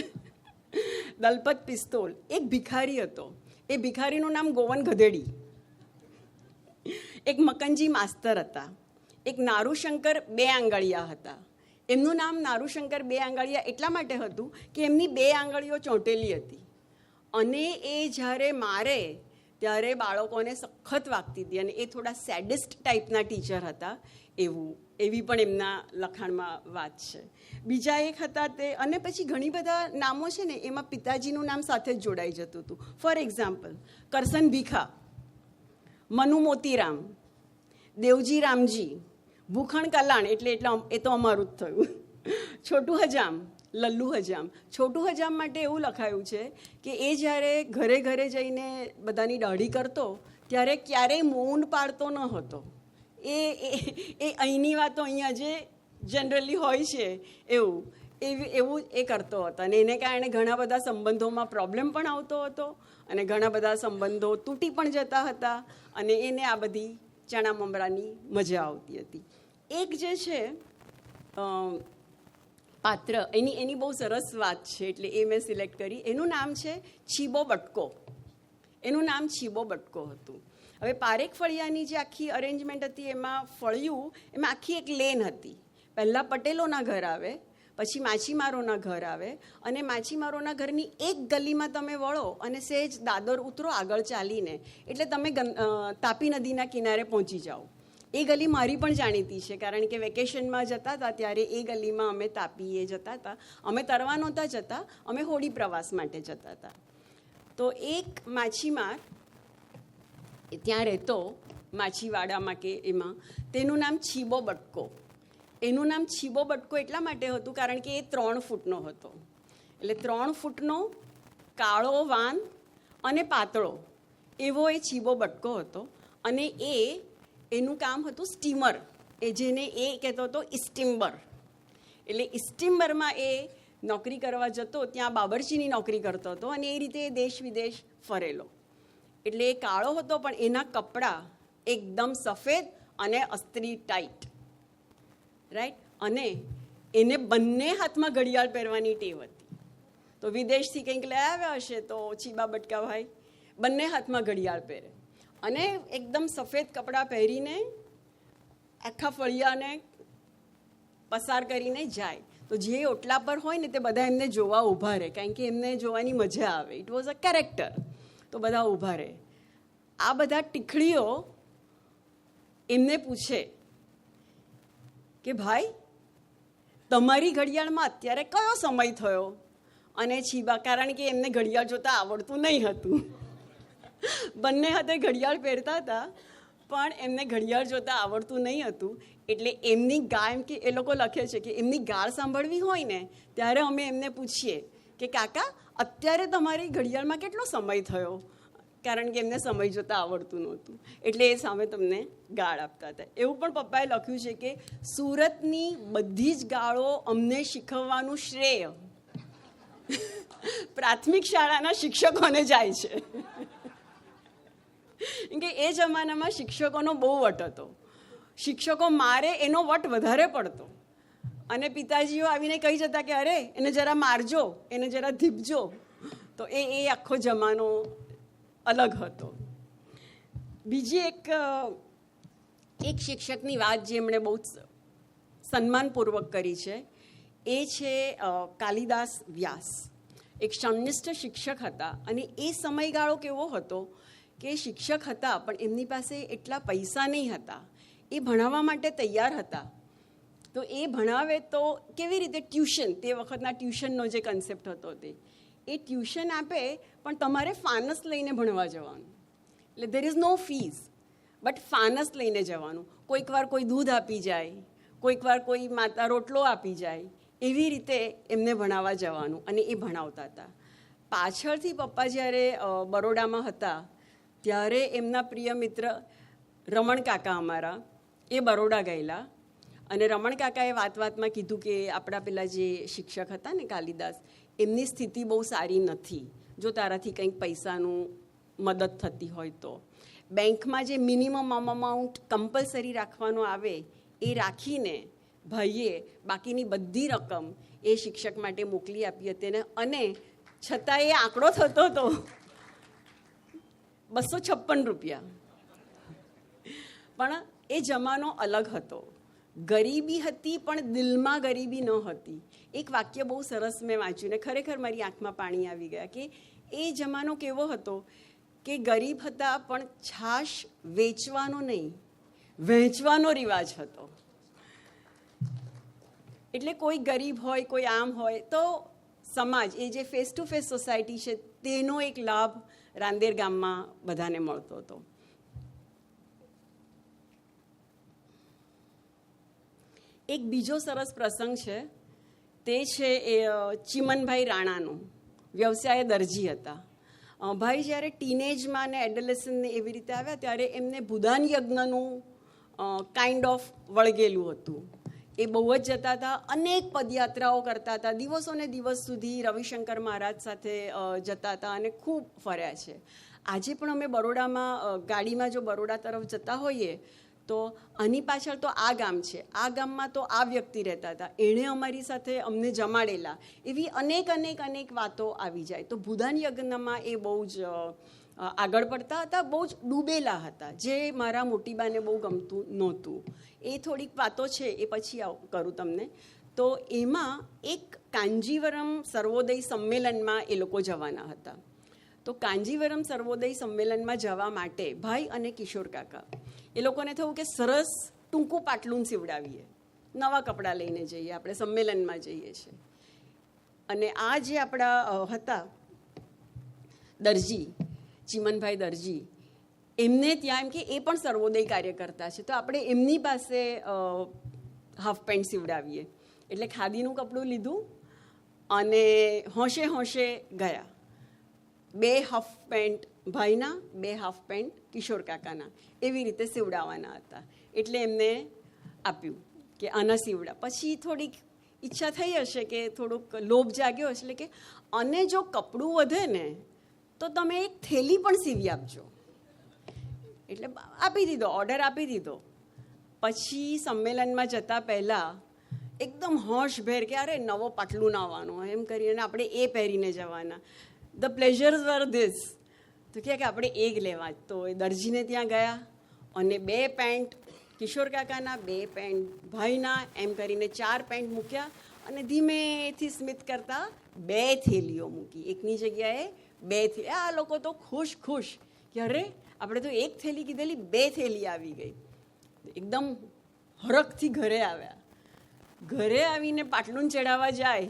દલપત પિસ્તોલ એક ભિખારી હતો. એ ભિખારીનું નામ ગોવન ગધેડી. એક મકનજી માસ્તર હતા. એક નારુશંકર 2 આંગળિયા હતા. એમનું નામ નારુશંકર 2 આંગળિયા એટલા માટે હતું કે એમની 2 આંગળીઓ ચોંટેલી હતી અને એ જ્યારે મારે ત્યારે બાળકોને સખત વાગતી હતી અને એ થોડા સેડિસ્ટ ટાઈપના ટીચર હતા એવી પણ એમના લખાણમાં વાત છે. બીજા એક હતા તે, અને પછી ઘણી બધા નામો છે ને એમાં પિતાજીનું નામ સાથે જ જોડાઈ જતું હતું. ફોર એક્ઝામ્પલ કરસન ભીખા, મનુ મોતીરામ, દેવજી રામજી, ભૂખણ કલાણ એટલે એ તો અમારું જ થયું. છોટું હજામ, લલ્લુ હજામ. છોટું હજામ માટે એવું લખાયું છે કે એ જ્યારે ઘરે ઘરે જઈને બધાની દાઢી કરતો ત્યારે ક્યારેય મૌન પાડતો ન હતો. એ અહીંની વાતો અહીંયા જે જનરલી હોય છે એવું એ કરતો હતો અને એને કારણે ઘણા બધા સંબંધોમાં પ્રોબ્લેમ પણ આવતો હતો અને ઘણા બધા સંબંધો તૂટી પણ જતા હતા અને એને આ બધી ચણા મમરાની મજા આવતી હતી. એક જે છે પાત્ર, એની બહુ સરસ વાત છે, એટલે એ મેં સિલેક્ટ કરી. એનું નામ છે છીબો બટકો. એનું નામ છીબો બટકો હતું. હવે પારેખ ફળિયાની જે આખી અરેન્જમેન્ટ હતી, એમાં ફળિયું, એમાં આખી એક લેન હતી. પહેલાં પટેલોના ઘર આવે, પછી માછીમારોના ઘર આવે, અને માછીમારોના ઘરની એક ગલીમાં તમે વળો અને સહેજ દાદર ઉતરો આગળ ચાલીને, એટલે તમે તાપી નદીના કિનારે પહોંચી જાઓ. એ ગલી મારી પણ જાણીતી છે, કારણ કે વેકેશનમાં જતા હતા ત્યારે એ ગલીમાં અમે તાપીએ જતા હતા. અમે તરવા નહોતા જતા, અમે હોડી પ્રવાસ માટે જતા હતા. તો એક માછીમાર ત્યાં રહેતો, માછીવાડામાં કે એમાં, તેનું નામ છીબો બટકો. એનું નામ છીબો બટકો એટલા માટે હતું કારણ કે એ 3 ફૂટનો હતો. એટલે 3 ફૂટનો, કાળો વાન અને પાતળો એવો એ છીબો બટકો હતો. અને એનું કામ હતું સ્ટીમર, એ જેને એ કહેતો હતો ઇસ્ટિમ્બર. એટલે ઇસ્ટિમ્બરમાં એ નોકરી કરવા જતો, ત્યાં બાબરચીની નોકરી કરતો હતો, અને એ રીતે એ દેશ વિદેશ ફરેલો. એટલે એ કાળો હતો, પણ એના કપડાં એકદમ સફેદ અને અસ્ત્રી ટાઈટ, રાઈટ. અને એને બંને હાથમાં ઘડિયાળ પહેરવાની ટેવ હતી. તો વિદેશથી કંઈક લઈ આવ્યા હશે તો છીબા બટકા ભાઈ બંને હાથમાં ઘડિયાળ પહેરે, અને એકદમ સફેદ કપડાં પહેરીને આખા ફળિયાને પસાર કરીને જાય. તો જે ઓટલા પર હોય ને તે બધા એમને જોવા ઊભા રહે, કારણ કે એમને જોવાની મજા આવે. It was a character. તો બધા ઊભા રહે. આ બધા ટીખડીઓ એમને પૂછે કે ભાઈ, તમારી ઘડિયાળમાં અત્યારે કયો સમય થયો? અને છીબા, કારણ કે એમને ઘડિયાળ જોતા આવડતું નહીં હતું, બંને હાથે ઘડિયાળ પહેરતા હતા, પણ એમને ઘડિયાળ જોતા આવડતું નહીં હતું. એટલે એમની ગાળ, કે એ લોકો લખે છે કે એમની ગાળ સાંભળવી હોય ને ત્યારે અમે એમને પૂછીએ કે કાકા, અત્યારે તમારી ઘડિયાળમાં કેટલો સમય થયો? કારણ કે એમને સમય જોતા આવડતું નહોતું, એટલે એ સામે તમને ગાળ આપતા હતા. એવું પણ પપ્પાએ લખ્યું છે કે સુરતની બધી જ ગાળો અમને શીખવવાનું શ્રેય પ્રાથમિક શાળાના શિક્ષકોને જાય છે. કે એ જમાનામાં શિક્ષકોનો બહુ વટ હતો. શિક્ષકો મારે એનો વટ વધારે પડતો, અને પિતાજીઓ આવીને કહી જતા કે અરે એને જરા મારજો, એને જરા ધીપજો. તો એ આખો જમાનો અલગ હતો. બીજી એક શિક્ષકની વાત જે એમણે બહુ સન્માનપૂર્વક કરી છે, એ છે કાલિદાસ વ્યાસ. એક સંનિષ્ઠ શિક્ષક હતા, અને એ સમયગાળો કેવો હતો કે શિક્ષક હતા પણ એમની પાસે એટલા પૈસા નહીં હતા. એ ભણાવવા માટે તૈયાર હતા. તો એ ભણાવે તો કેવી રીતે? ટ્યુશન, તે વખતના ટ્યુશનનો જે કન્સેપ્ટ હતો એ ટ્યુશન આપે, પણ તમારે ફાનસ લઈને ભણવા જવાનું. એટલે there is no fees, but ફાનસ લઈને જવાનું. કોઈક વાર કોઈ દૂધ આપી જાય, કોઈક વાર કોઈ માતા રોટલો આપી જાય, એવી રીતે એમને ભણાવવા જવાનું, અને એ ભણાવતા હતા. પાછળથી પપ્પા જ્યારે બરોડામાં હતા ત્યારે એમના પ્રિય મિત્ર રમણ કાકા અમારા, એ બરોડા ગયેલા, અને રમણ કાકાએ વાતમાં કીધું કે આપણા પેલા જે શિક્ષક હતા ને કાલિદાસ, એમની સ્થિતિ બહુ સારી નથી, જો તારાથી કંઈક પૈસાનું મદદ થતી હોય તો. બેંકમાં જે મિનિમમ અમાઉન્ટ કમ્પલસરી રાખવાનો આવે એ રાખીને ભાઈએ બાકીની બધી રકમ એ શિક્ષક માટે મોકલી આપી હતી. અને છતાં એ આંકડો થતો હતો 256 રૂપિયા. પણ એ જમાનો અલગ હતો. ગરીબી હતી, પણ દિલમાં ગરીબી ન હતી. એક વાક્ય બહુ સરસ મેં વાંચ્યું ને ખરેખર મારી આંખમાં પાણી આવી ગયા કે એ જમાનો કેવો હતો કે ગરીબ હતા, પણ છાશ વેચવાનો નહીં, વહેંચવાનો રિવાજ હતો. એટલે કોઈ ગરીબ હોય, કોઈ આમ હોય, તો સમાજ, એ જે ફેસ ટુ ફેસ સોસાયટી છે, તેનો એક લાભ રાંદેર ગામમાં બધાને મળતો હતો. એક બીજો સરસ પ્રસંગ છે, તે છે એ ચીમનભાઈ રાણાનો. વ્યવસાય દરજી હતા. ભાઈ જ્યારે ટીનેજમાં ને એડોલેસન્ટને એવી રીતે આવ્યા ત્યારે એમને ભૂદાન યજ્ઞનું કાઇન્ડ ઓફ વળગેલું હતું. એ બહુ જ જતા હતા, અનેક પદયાત્રાઓ કરતા હતા, દિવસોને દિવસ સુધી રવિશંકર મહારાજ સાથે જતા હતા અને ખૂબ ફર્યા છે. આજે પણ અમે બરોડામાં ગાડીમાં જો બરોડા તરફ જતા હોઈએ તો આની પાછળ તો આ ગામ છે, આ ગામમાં તો આ વ્યક્તિ રહેતા હતા, એણે અમારી સાથે અમને જમાડેલા, એવી અનેક વાતો આવી જાય. તો ભૂદાન યજ્ઞમાં એ બહુ જ આગળ પડતા હતા, બહુ જ ડૂબેલા હતા, જે મારા મોટીબાને બહુ ગમતું નહોતું. એ થોડીક વાતો છે એ પછી કરું તમને. તો એમાં એક કાંજીવરમ સર્વોદય સંમેલનમાં એ લોકો જવાના હતા. તો કાંજીવરમ સર્વોદય સંમેલનમાં જવા માટે ભાઈ અને કિશોર કાકા એ લોકોને થયું કે સરસ ટૂંકું પાટલું સીવડાવીએ, નવા કપડાં લઈને જઈએ, આપણે સંમેલનમાં જઈએ છીએ. અને આ જે આપણા હતા દરજી, ચીમનભાઈ દરજી, એમને ત્યાં એમ કે એ પણ સર્વોદય કાર્યકર્તા છે, તો આપણે એમની પાસે હાફ પેન્ટ સીવડાવીએ. એટલે ખાદીનું કપડું લીધું અને હોંશે ગયા. 2 હાફ પેન્ટ ભાઈના, 2 હાફ પેન્ટ કિશોર કાકાના, એવી રીતે સીવડાવવાના હતા. એટલે એમને આપ્યું કે આના સીવડા. પછી થોડીક ઈચ્છા થઈ હશે કે થોડુંક લોભ જાગ્યો હશે, એટલે કે અને જો કપડું વધે ને તો તમે એક થેલી પણ સીવી આપજો. એટલે આપી દીધો, ઓર્ડર આપી દીધો. પછી સંમેલનમાં જતા પહેલાં એકદમ હોશભેર કે અરે નવો પાટલું નાવાનું એમ કરીને આપણે એ પહેરીને જવાના. The pleasures were this. તો કે આપણે એક લેવા. તો એ દરજીને ત્યાં ગયા અને 2 પેન્ટ કિશોર કાકાના, 2 પેન્ટ ભાઈના, એમ કરીને 4 પેન્ટ મૂક્યા અને ધીમેથી સ્મિત કરતા 2 થેલીઓ મૂકી. એકની જગ્યાએ 2 થેલી. આ લોકો તો ખુશ કે અરે આપણે તો 1 થેલી કીધેલી, 2 થેલી આવી ગઈ. એકદમ હરખથી ઘરે આવ્યા. ઘરે આવીને પાટલું ચડાવવા જાય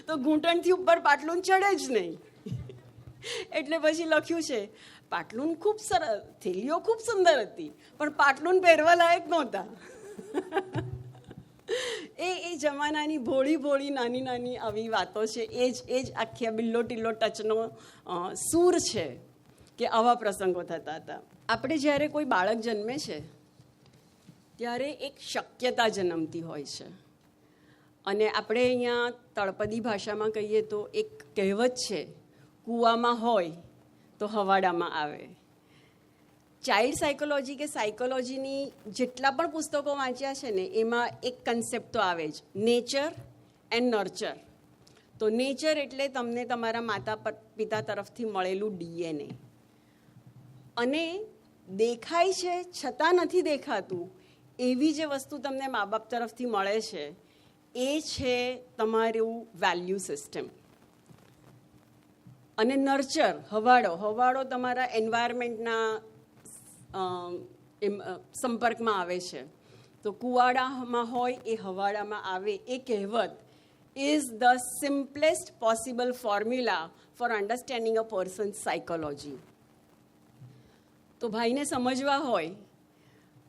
તો ઘૂંટણથી ઉપર પાટલું ચડે જ નહીં. એટલે પછી લખ્યું છે પાટલું ખૂબ સરસ, થેલીઓ ખૂબ સુંદર હતી, પણ પાટલું પહેરવા લાયક નહોતા. એ જમાનાની ભોળી નાની આવી વાતો છે. એ જ આખી બિલ્લો ટિલ્લો ટચનો સૂર છે કે આવા પ્રસંગો થતા હતા. આપણે જ્યારે કોઈ બાળક જન્મે છે ત્યારે એક શક્યતા જન્મતી હોય છે. અને આપણે અહીંયા તળપદી ભાષામાં કહીએ તો એક કહેવત છે, કૂવામાં હોય તો હવાડામાં આવે. ચાઇલ્ડ સાયકોલોજી કે સાયકોલોજીની જેટલા પણ પુસ્તકો વાંચ્યા છે ને, એમાં એક કન્સેપ્ટ તો આવે જ, નેચર એન્ડ નર્ચર. તો નેચર એટલે તમને તમારા માતા પિતા તરફથી મળેલું DNA. અને દેખાય છે છતાં નથી દેખાતું એવી જે વસ્તુ તમને મા બાપ તરફથી મળે છે, એ છે તમારું વેલ્યુ સિસ્ટમ. અને નર્ચર, હવાડો તમારા એન્વાયરમેન્ટના સંપર્કમાં આવે છે. તો કુવાડામાં હોય એ હવાડામાં આવે. એ કહેવત is the simplest possible formula for understanding a person's psychology. તો ભાઈને સમજવા હોય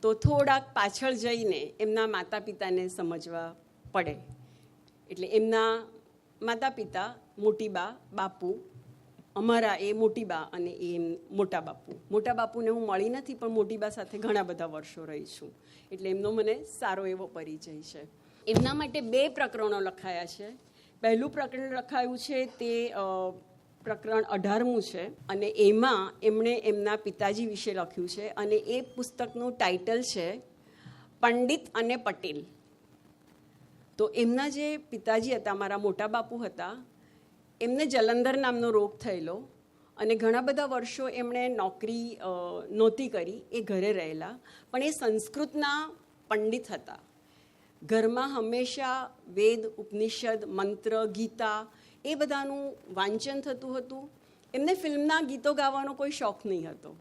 તો થોડાક પાછળ જઈને એમના માતા પિતાને સમજવા પડે. એટલે એમના માતા પિતા, મોટીબા, બાપુ, અમારા એ મોટીબા અને એ મોટા બાપુ. મોટા બાપુને હું મળી નથી, પણ મોટીબા સાથે ઘણા બધા વર્ષો રહી છું, એટલે એમનો મને સારો એવો પરિચય છે. એમના માટે 2 પ્રકરણો લખાયા છે. પહેલું પ્રકરણ લખાયું છે તે પ્રકરણ 18મું છે, અને એમાં એમણે એમના પિતાજી વિશે લખ્યું છે. અને એ પુસ્તકનું ટાઇટલ છે પંડિત અને પટેલ. તો એમના જે પિતાજી હતા, મારા મોટા બાપુ હતા, એમને જલંધર નામનો રોગ થયેલો અને ઘણા બધા વર્ષો એમણે નોકરી નહોતી કરી, એ ઘરે રહેલા. પણ એ સંસ્કૃતના પંડિત હતા. ઘરમાં હંમેશા વેદ, ઉપનિષદ, મંત્ર, ગીતા એ બધાનું વાંચન થતું હતું. એમને ફિલ્મના ગીતો ગાવાનો કોઈ શોખ નહીં હતો.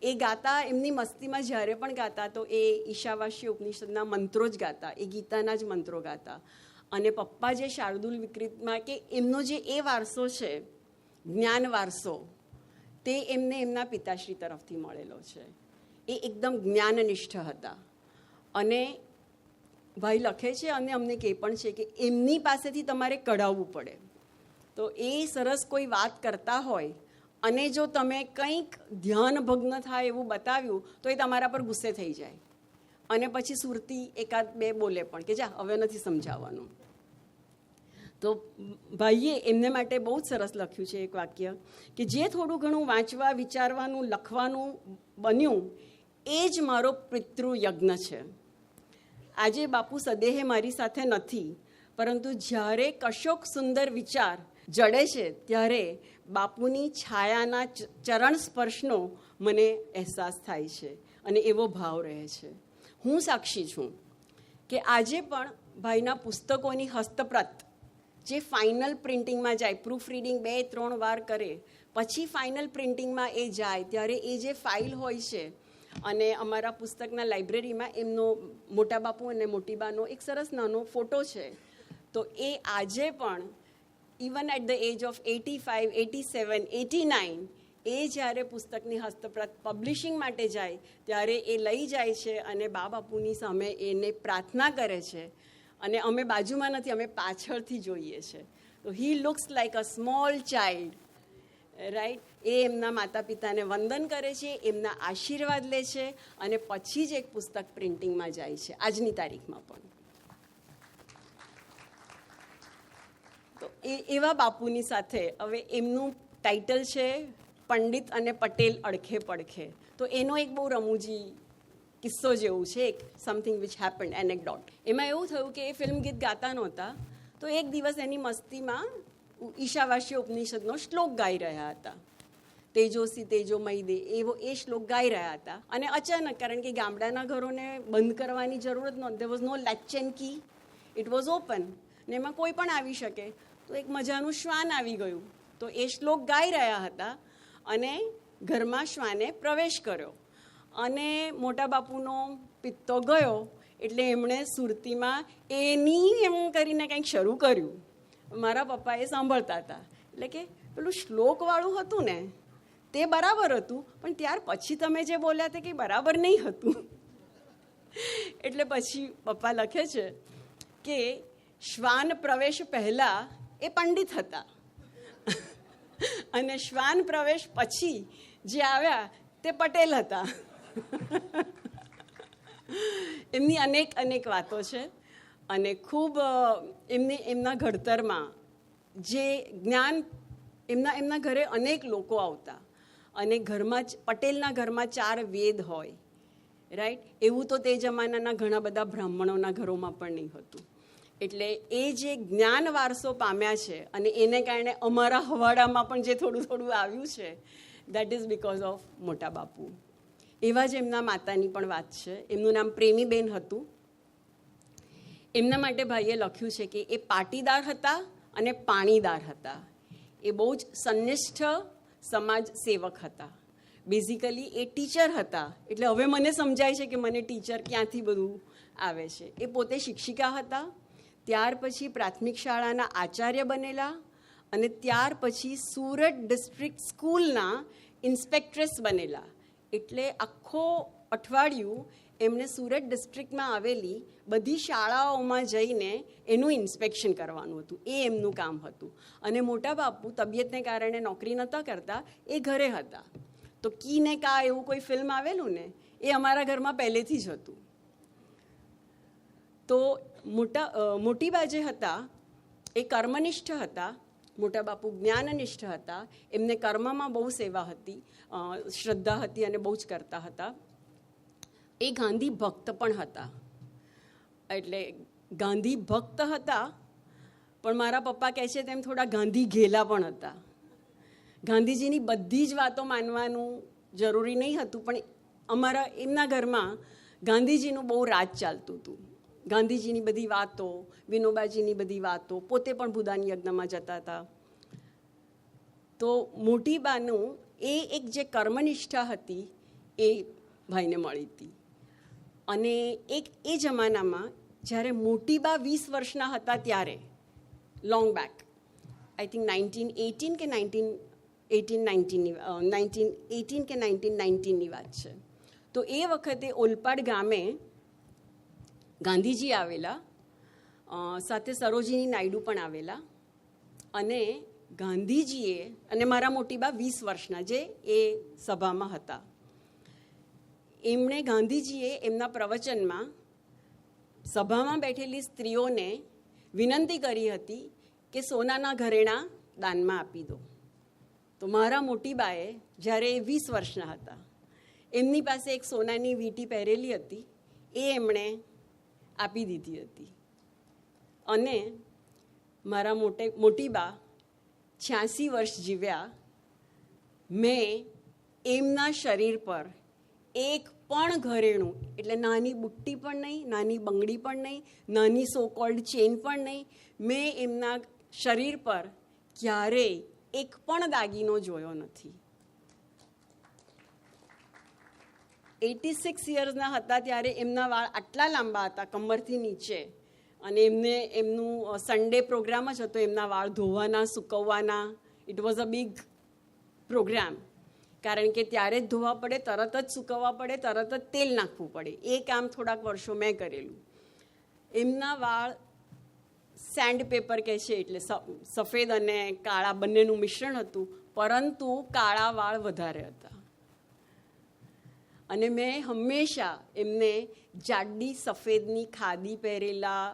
એ ગાતા, એમની મસ્તીમાં જ્યારે પણ ગાતા તો એ ઈશાવાસ્ય ઉપનિષદના મંત્રો જ ગાતા, એ ગીતાના જ મંત્રો ગાતા. અને પપ્પા જે શાર્દુલ વિકૃતમાં કે એમનો જે એ વારસો છે, જ્ઞાન વારસો, તે એમને એમના પિતાશ્રી તરફથી મળેલો છે. એ એકદમ જ્ઞાનનિષ્ઠ હતા. અને ભાઈ લખે છે અને અમને કહે પણ છે કે એમની પાસેથી તમારે કઢાવવું પડે. તો એ સરસ કોઈ વાત કરતા હોય અને જો તમે કંઈક ધ્યાન ભગ્ન થાય એવું બતાવ્યું તો એ તમારા પર ગુસ્સે થઈ જાય અને પછી સુરતી 1-2 બોલે પણ કે જા હવે નથી સમજાવવાનું. તો ભાઈએ એમને માટે બહુ જ સરસ લખ્યું છે એક વાક્ય કે જે થોડું ઘણું વાંચવા વિચારવાનું લખવાનું બન્યું એ જ મારો પિતૃયજ્ઞ છે. આજે બાપુ સદેહે મારી સાથે નથી, પરંતુ જ્યારે કશોક સુંદર વિચાર જડે છે ત્યારે બાપુની છાયાના ચરણ સ્પર્શનો મને અહેસાસ થાય છે અને એવો ભાવ રહે છે. હું સાક્ષી છું કે આજે પણ ભાઈના પુસ્તકોની હસ્તપ્રત જે ફાઇનલ પ્રિન્ટિંગમાં જાય, પ્રૂફ રીડિંગ 2-3 વાર કરે પછી ફાઇનલ પ્રિન્ટિંગમાં એ જાય ત્યારે એ જે ફાઇલ હોય છે, અને અમારા પુસ્તકના લાઇબ્રેરીમાં એમનો મોટા બાપુ અને મોટી બાનો એક સરસ નાનો ફોટો છે. તો એ આજે પણ even at the age of 85, 87, 89 એ જ્યારે પુસ્તકની હસ્તપ્રત પબ્લિશિંગ માટે જાય ત્યારે એ લઈ જાય છે અને બા બાપુની સામે એને પ્રાર્થના કરે છે. અને અમે બાજુમાં નથી, અમે પાછળથી જોઈએ છે. તો he looks like a small child, right. એ એમના માતા પિતાને વંદન કરે છે, એમના આશીર્વાદ લે છે અને પછી જ એક પુસ્તક પ્રિન્ટિંગમાં જાય છે, આજની તારીખમાં પણ. તો એવા બાપુની સાથે હવે એમનું ટાઇટલ છે પંડિત અને પટેલ અડખે પડખે. તો એનો એક બહુ રમૂજી કિસ્સો જેવું છે, એક સમથિંગ વિચ હેપન્ડ, એનેક્ડોટ. એમાં એવું થયું કે એ ફિલ્મ ગીત ગાતા નહોતા, તો એક દિવસ એની મસ્તીમાં ઈશાવાસ્ય ઉપનિષદનો શ્લોક ગાઈ રહ્યા હતા. તેજોસી તેજોમય દે, એવો એ શ્લોક ગાઈ રહ્યા હતા. અને અચાનક, કારણ કે ગામડાના ઘરોને બંધ કરવાની જરૂરત નહોતી, there was no latch and key, it was open, ને એમાં કોઈ પણ આવી શકે. તો એક મજાનું શ્વાન આવી ગયું. તો એ શ્લોક ગાઈ રહ્યા હતા અને ઘરમાં શ્વાને પ્રવેશ કર્યો અને મોટા બાપુનો પિત્તો ગયો એટલે એમણે સુરતીમાં એની એમ કરીને કંઈક શરૂ કર્યું. મારા પપ્પાએ સાંભળતા હતા એટલે કે પેલું શ્લોકવાળું હતું ને તે બરાબર હતું, પણ ત્યાર પછી તમે જે બોલ્યા તે કંઈ બરાબર નહીં હતું. એટલે પછી પપ્પા લખે છે કે શ્વાન પ્રવેશ પહેલાં એ પંડિત હતા અને શ્વાન પ્રવેશ પછી જે આવ્યા તે પટેલ હતા. એમની અનેક વાતો છે અને ખૂબ એમના ઘડતરમાં જે જ્ઞાન, એમના ઘરે અનેક લોકો આવતા અને ઘરમાં પટેલના ઘરમાં 4 વેદ હોય, રાઈટ. એવું તો તે જમાનાના ઘણા બધા બ્રાહ્મણોના ઘરોમાં પણ નહીં હતું. એટલે એ જે જ્ઞાન વારસો પામ્યા છે અને એને કારણે અમારા હવાડામાં પણ જે થોડું આવ્યું છે, દેટ ઇઝ બિકોઝ ઓફ મોટા બાપુ. એવા જ એમના માતાની પણ વાત છે. એમનું નામ પ્રેમીબેન હતું. એમના માટે ભાઈએ લખ્યું છે કે એ પાટીદાર હતા અને પાણીદાર હતા. એ બહુ જ સંનિષ્ઠ સમાજ સેવક હતા. બેઝિકલી એ ટીચર હતા. એટલે હવે મને સમજાય છે કે મને ટીચર ક્યાંથી બધું આવે છે. એ પોતે શિક્ષિકા હતા, ત્યાર પછી પ્રાથમિક શાળાના આચાર્ય બનેલા અને ત્યાર પછી સુરત ડિસ્ટ્રિક્ટ સ્કૂલના ઇન્સ્પેક્ટ્રેસ બનેલા. એટલે આખો અઠવાડિયું એમણે સુરત ડિસ્ટ્રિક્ટમાં આવેલી બધી શાળાઓમાં જઈને એનું ઇન્સ્પેક્શન કરવાનું હતું. એ એમનું કામ હતું. અને મોટા બાપુ તબિયતને કારણે નોકરી નહોતા કરતા, એ ઘરે હતા. તો કી ને કા એવું કોઈ ફિલ્મ આવેલું ને એ અમારા ઘરમાં પહેલેથી જ હતું. તો મોટી બા જે હતા એ કર્મનિષ્ઠ હતા, મોટા બાપુ જ્ઞાનનિષ્ઠ હતા. એમને કર્મમાં બહુ સેવા હતી, શ્રદ્ધા હતી અને બહુ જ કરતા હતા. એ ગાંધી ભક્ત પણ હતા. એટલે ગાંધી ભક્ત હતા, પણ મારા પપ્પા કહે છે તેમ થોડા ગાંધી ઘેલા પણ હતા. ગાંધીજીની બધી જ વાતો માનવાનું જરૂરી નહીં હતું, પણ એમના ઘરમાં ગાંધીજીનું બહુ રાજ ચાલતું હતું. ગાંધીજીની બધી વાતો, વિનોબાજીની બધી વાતો, પોતે પણ ભૂદાન યજ્ઞમાં જતા હતા. તો મોટી બાનું એક જે કર્મનિષ્ઠા હતી એ ભાઈને મળી હતી. અને એ જમાનામાં જ્યારે મોટી બા 20 વર્ષના હતા ત્યારે, લોંગ બેક, આઈ થિંક 1918 કે 1919ની વાત છે. તો એ વખતે ઓલપાડ ગામે ગાંધીજી આવેલા, સાથે સરોજિની નાયડુ પણ આવેલા. અને ગાંધીજીએ, અને મારા મોટી બા 20 વર્ષના જે એ સભામાં હતા, ગાંધીજીએ એમના પ્રવચનમાં સભામાં બેઠેલી સ્ત્રીઓને વિનંતી કરી હતી કે સોનાના ઘરેણાં દાનમાં આપી દો. તો મારા મોટી બાએ જ્યારે 20 વર્ષના હતા, એમની પાસે એક સોનાની વીંટી પહેરેલી હતી, એ એમણે આપી દીધી હતી. અને મારા મોટી બા 86 વર્ષ જીવ્યા. મેં એમના શરીર પર એક પણ ઘરેણું, એટલે નાની બુટ્ટી પણ નહીં, નાની બંગડી પણ નહીં, નાની સો કોલ્ડ ચેન પણ નહીં, મેં એમના શરીર પર ક્યારેય એક પણ દાગીનો જોયો નથી. 86 યર્સના હતા ત્યારે એમના વાળ આટલા લાંબા હતા કમરથી નીચે, અને એમનું સન્ડે પ્રોગ્રામ જ હતો, એમના વાળ ધોવાના, સૂકવવાના. It was a big programme, કારણ કે ત્યારે જ ધોવા પડે, તરત જ સૂકવવા પડે, તરત જ તેલ નાખવું પડે. એ કામ થોડાક વર્ષો મેં કરેલું. એમના વાળ સેન્ડ પેપર કહે છે, એટલે સફેદ અને કાળા બંનેનું મિશ્રણ હતું, પરંતુ કાળા વાળ વધારે હતા. અને મેં હંમેશા એમને જાડી સફેદની ખાદી પહેરેલા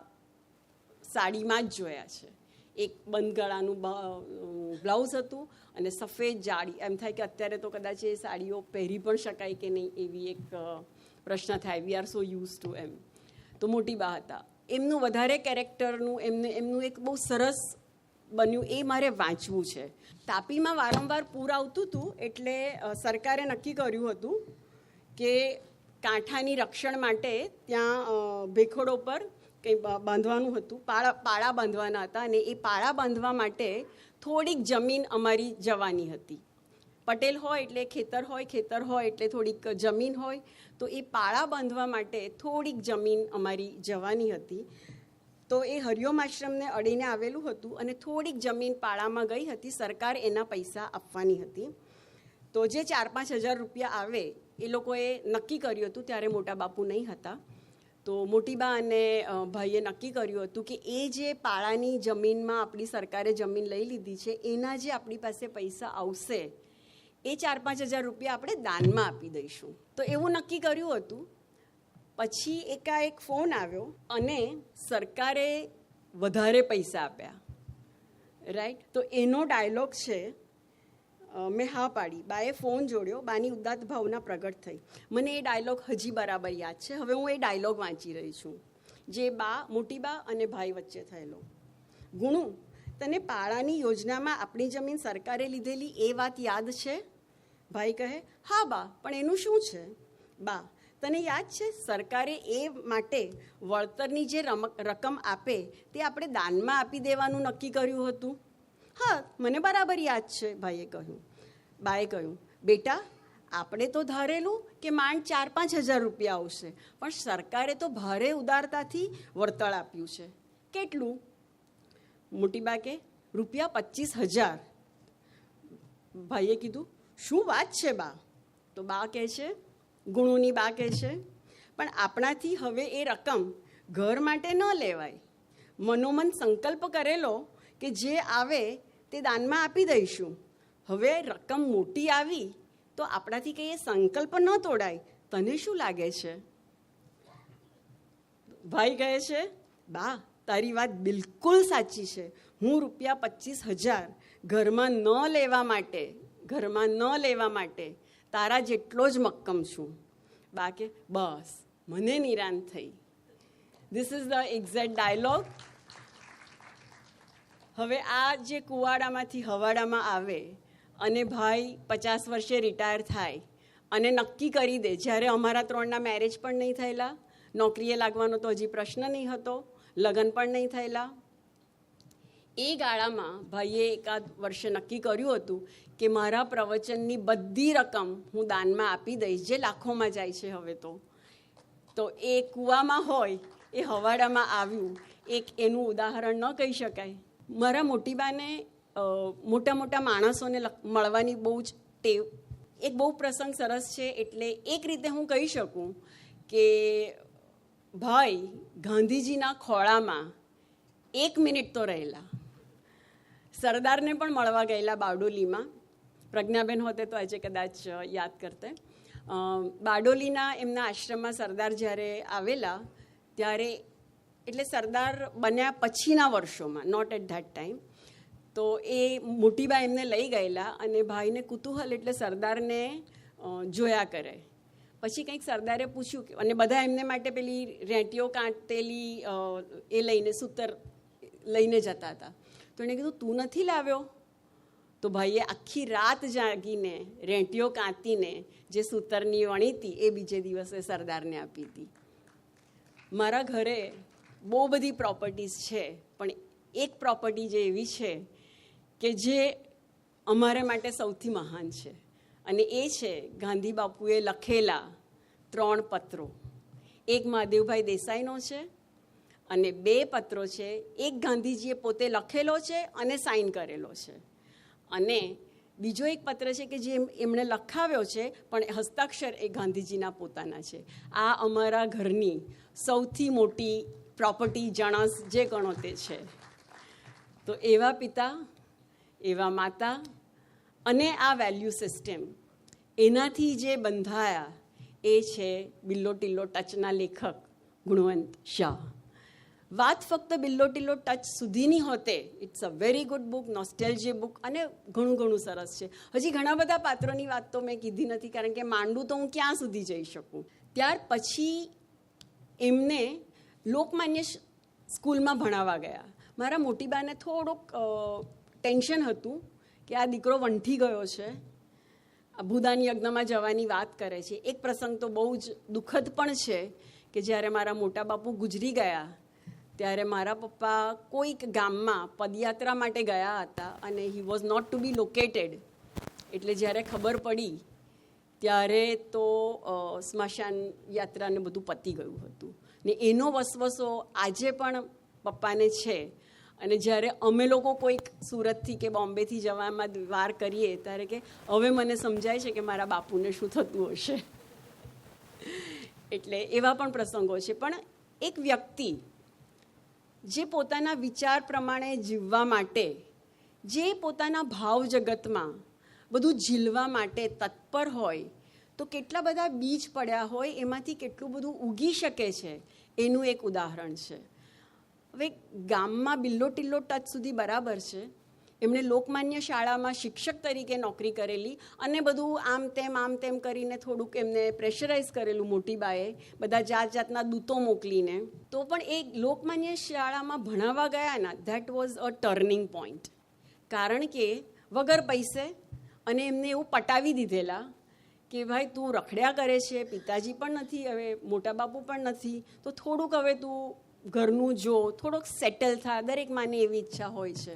સાડીમાં જ જોયા છે. એક બંધ ગળાનું બ્લાઉઝ હતું અને સફેદ જાડી. એમ થાય કે અત્યારે તો કદાચ એ સાડીઓ પહેરી પણ શકાય કે નહીં, એવી એક પ્રશ્ન થાય. We are so used to them. તો મોટી બા હતા. એમનું વધારે કેરેક્ટરનું એમનું એક બહુ સરસ બન્યું, એ મારે વાંચવું છે. તાપીમાં વારંવાર પૂર આવતું હતું, એટલે સરકારે નક્કી કર્યું હતું કે કાંઠાની રક્ષણ માટે ત્યાં ભેખોડો પર કંઈ બાંધવાનું હતું, પાળા બાંધવાના હતા. અને એ પાળા બાંધવા માટે થોડીક જમીન અમારી જવાની હતી. પટેલ હોય એટલે ખેતર હોય, ખેતર હોય એટલે થોડીક જમીન હોય. તો એ પાળા બાંધવા માટે થોડીક જમીન અમારી જવાની હતી. તો એ હરિઓમ આશ્રમને અડીને આવેલું હતું, અને થોડીક જમીન પાળામાં ગઈ હતી. સરકાર એના પૈસા આપવાની હતી. તો જે 4-5 હજાર રૂપિયા આવે એ લોકોએ નક્કી કર્યું હતું. ત્યારે મોટા બાપુ નહીં હતા. તો મોટીબા અને ભાઈએ નક્કી કર્યું હતું કે એ જે પાળાની જમીનમાં આપણી સરકારે જમીન લઈ લીધી છે, એના જે આપણી પાસે પૈસા આવશે, એ 4-5 હજાર રૂપિયા આપણે દાનમાં આપી દઈશું. તો એવું નક્કી કર્યું હતું. પછી એકાએક ફોન આવ્યો અને સરકારે વધારે પૈસા આપ્યા. રાઈટ. તો એનો ડાયલોગ છે, મેં હા પાડી. બાએ ફોન જોડ્યો, બાની ઉદાત્ત ભાવના પ્રગટ થઈ. મને એ ડાયલોગ હજી બરાબર યાદ છે. હવે હું એ ડાયલોગ વાંચી રહી છું, જે મોટી બા અને ભાઈ વચ્ચે થયેલો. ગુણુ, તને પાળાની યોજનામાં આપણી જમીન સરકારે લીધેલી એ વાત યાદ છે? ભાઈ કહે, હા બા, પણ એનું શું છે? બા, તને યાદ છે સરકારે એ માટે વળતરની જે રકમ આપે તે આપણે દાનમાં આપી દેવાનું નક્કી કર્યું હતું? હા, મને બરાબર યાદ છે, ભાઈએ કહ્યું. બાએ કહ્યું, બેટા, આપણે તો ધારેલું કે માંડ 4-5 હજાર રૂપિયા આવશે, પણ સરકારે તો ભારે ઉદારતાથી વળતર આપ્યું છે. કેટલું? મોટી બા કે, ₹25,000. ભાઈએ કીધું, શું વાત છે બા? તો બા કહે છે, ગુણુની બા કહે છે, પણ આપણાથી હવે એ રકમ ઘર માટે ન લેવાય. મનોમન સંકલ્પ કરેલો કે જે આવે તે દાનમાં આપી દઈશું. હવે રકમ મોટી આવી તો આપણાથી કંઈ એ સંકલ્પ ન તોડાય. તને શું લાગે છે? ભાઈ કહે છે, બા, તારી વાત બિલકુલ સાચી છે. હું ₹25,000 ઘરમાં ન લેવા માટે તારા જેટલો જ મક્કમ છું. બા કે, બસ, મને નિરાંત થઈ. This is the exact dialogue. હવે આ જે કુવાડામાંથી હવાડામાં આવે અને ભાઈ 50 વર્ષે રિટાયર થાય અને નક્કી કરી દે, જ્યારે અમારા 3ના મેરેજ પણ નહીં થયેલા, નોકરીએ લાગવાનો તો હજી પ્રશ્ન નહીં હતો, લગ્ન પણ નહીં થયેલા, એ ગાળામાં ભાઈએ એકાદ વર્ષે નક્કી કર્યું હતું કે મારા પ્રવચનની બધી રકમ હું દાનમાં આપી દઈશ, જે લાખોમાં જાય છે હવે તો એ કૂવામાં હોય એ હવાડામાં આવ્યું. એક એનું ઉદાહરણ ન કહી શકાય. મારા મોટીબાને મોટા મોટા માણસોને મળવાની બહુ જ ટેવ. એક બહુ પ્રસંગ સરસ છે, એટલે એક રીતે હું કહી શકું કે ભાઈ ગાંધીજીના ખોળામાં 1 મિનિટ તો રહેલા. સરદારને પણ મળવા ગયેલા બારડોલીમાં. પ્રજ્ઞાબેન હોતે તો આજે કદાચ યાદ કરતે. બારડોલીના એમના આશ્રમમાં સરદાર જ્યારે આવેલા ત્યારે એટલે સરદાર બન્યા પછીના વર્ષોમાં, નોટ એટ ધેટ ટાઈમ, તો એ મોટીબા એમને લઈ ગયેલા અને ભાઈને કુતૂહલ એટલે સરદારને જોયા કરે. પછી કંઈક સરદારે પૂછ્યું કે, અને બધા એમને માટે પેલી રેંટીઓ કાંટેલી એ લઈને સૂતર લઈને જતા હતા. તો એણે કીધું, તું નથી લાવ્યો? તો ભાઈએ આખી રાત જાગીને રેંટીઓ કાંતીને જે સૂતરની વણી હતી એ બીજે દિવસે સરદારને આપી હતી. મારા ઘરે બહુ બધી પ્રોપર્ટીઝ છે, પણ એક પ્રોપર્ટી જે એવી છે કે જે અમારા માટે સૌથી મહાન છે, અને એ છે ગાંધી બાપુએ લખેલા 3 પત્રો. એક મહાદેવભાઈ દેસાઈનો છે અને 2 પત્રો છે. એક ગાંધીજીએ પોતે લખેલો છે અને સાઇન કરેલો છે, અને બીજો એક પત્ર છે કે જે એમણે લખાવ્યો છે પણ હસ્તાક્ષર એ ગાંધીજીના પોતાના છે. આ અમારા ઘરની સૌથી મોટી પ્રોપર્ટી, જણસ જે ગણો તે છે. તો એવા પિતા, એવા માતા અને આ વેલ્યુ સિસ્ટમ, એનાથી જે બંધાયા એ છે બિલ્લો ટિલ્લો ટચના લેખક ગુણવંત શાહ. વાત ફક્ત બિલ્લો ટિલ્લો ટચ સુધીની હોતે. It's a very good book, nostalgic book, અને ઘણું ઘણું સરસ છે. હજી ઘણા બધા પાત્રોની વાત તો મેં કીધી નથી, કારણ કે માંડું તો હું ક્યાં સુધી જઈ શકું. ત્યાર પછી એમને લોકમાન્ય સ્કૂલમાં ભણાવવા ગયા. મારા મોટી બાને થોડુંક ટેન્શન હતું કે આ દીકરો વંઠી ગયો છે, ભૂદાન યજ્ઞમાં જવાની વાત કરે છે. એક પ્રસંગ તો બહુ જ દુઃખદ પણ છે કે જ્યારે મારા મોટા બાપુ ગુજરી ગયા ત્યારે મારા પપ્પા કોઈક ગામમાં પદયાત્રા માટે ગયા હતા અને he was not to be located. એટલે જ્યારે ખબર પડી ત્યારે તો સ્મશાન યાત્રાને બધું પતી ગયું હતું, ને એનો વસવસો આજે પણ પપ્પાને છે. અને જ્યારે અમે લોકો કોઈક સુરતથી કે બોમ્બેથી જવામાં વાર કરીએ ત્યારે કે હવે મને સમજાય છે કે મારા બાપુને શું થતું હશે. એટલે એવા પણ પ્રસંગો છે. પણ એક વ્યક્તિ જે પોતાના વિચાર પ્રમાણે જીવવા માટે, જે પોતાના ભાવ જગતમાં બધું ઝીલવા માટે તત્પર હોય, તો કેટલા બધા બીજ પડ્યા હોય એમાંથી કેટલું બધું ઉગી શકે છે, એનું એક ઉદાહરણ છે. હવે ગામમાં બિલ્લો ટિલ્લો ટચ સુધી બરાબર છે. એમણે લોકમાન્ય શાળામાં શિક્ષક તરીકે નોકરી કરેલી અને બધું આમ તેમ કરીને થોડુંક એમને પ્રેશરાઇઝ કરેલું મોટીબાએ, બધા જાત જાતના દૂતો મોકલીને. તો પણ એ લોકમાન્ય શાળામાં ભણાવવા ગયા ના, that was a turning point. કારણ કે વગર પૈસે અને એમને એવું પટાવી દીધેલા કે ભાઈ તું રખડ્યા કરે છે, પિતાજી પણ નથી, હવે મોટા બાપુ પણ નથી, તો થોડુંક હવે તું ઘરનું જો, થોડોક સેટલ થાય. દરેક માને એવી ઈચ્છા હોય છે.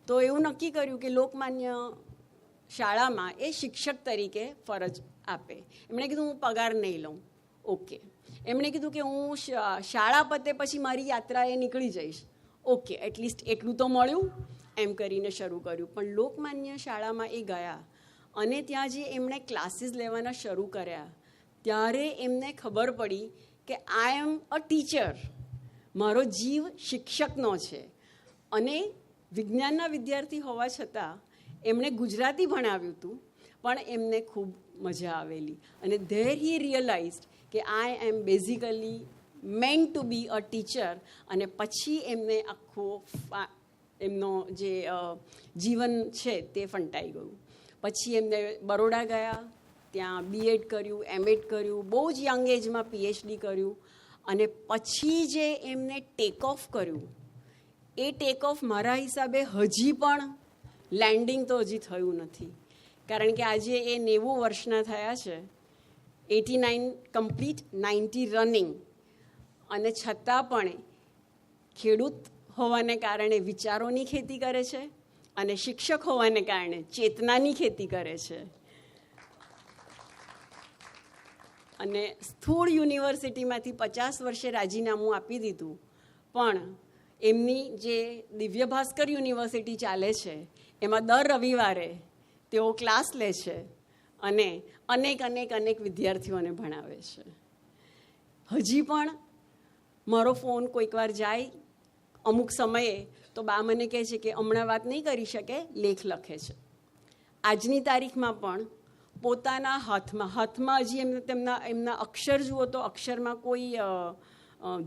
તો એવું નક્કી કર્યું કે લોકમાન્ય શાળામાં એ શિક્ષક તરીકે ફરજ આપે. એમણે કીધું હું પગાર નહીં લઉં. ઓકે. એમણે કીધું કે હું શાળા પતે પછી મારી યાત્રાએ નીકળી જઈશ. ઓકે, એટલીસ્ટ એટલું તો મળ્યું. એમ કરીને શરૂ કર્યું. પણ લોકમાન્ય શાળામાં એ ગયા અને ત્યાં જે એમણે ક્લાસીસ લેવાના શરૂ કર્યા ત્યારે એમને ખબર પડી કે આઈ એમ અ ટીચર. મારો જીવ શિક્ષકનો છે. અને વિજ્ઞાનના વિદ્યાર્થી હોવા છતાં એમણે ગુજરાતી ભણાવ્યું હતું, પણ એમને ખૂબ મજા આવેલી. અને ધેર હી રિયલાઇઝડ કે I am basically meant to be a teacher. અને પછી એમને આખો એમનો જે જીવન છે તે ફંટાઈ ગયું. પછી એમને બરોડા ગયા, ત્યાં BEd કર્યું, MAd કર્યું, બહુ જ યંગ એજમાં PhD કર્યું. અને પછી જે એમને ટેક ઓફ કર્યું, એ ટેક ઓફ મારા હિસાબે હજી પણ લેન્ડિંગ તો હજી થયું નથી. કારણ કે આજે એ 90 વર્ષના થયા છે, 89 કમ્પ્લીટ, 90 રનિંગ. અને છતાં પણ ખેડૂત હોવાને કારણે વિચારોની ખેતી કરે છે અને શિક્ષક હોવાને કારણે ચેતનાની ખેતી કરે છે. અને સ્થૂળ યુનિવર્સિટીમાંથી 50 વર્ષે રાજીનામું આપી દીધું, પણ એમની જે દિવ્ય ભાસ્કર યુનિવર્સિટી ચાલે છે એમાં દર રવિવારે તેઓ ક્લાસ લે છે અને અનેક વિદ્યાર્થીઓને ભણાવે છે. હજી પણ મારો ફોન કોઈક વાર જાય અમુક સમયે તો બા મને કહે છે કે હમણાં વાત નહીં કરી શકે, લેખ લખે છે. આજની તારીખમાં પણ પોતાના હાથમાં હજી એમના અક્ષર જુઓ તો અક્ષરમાં કોઈ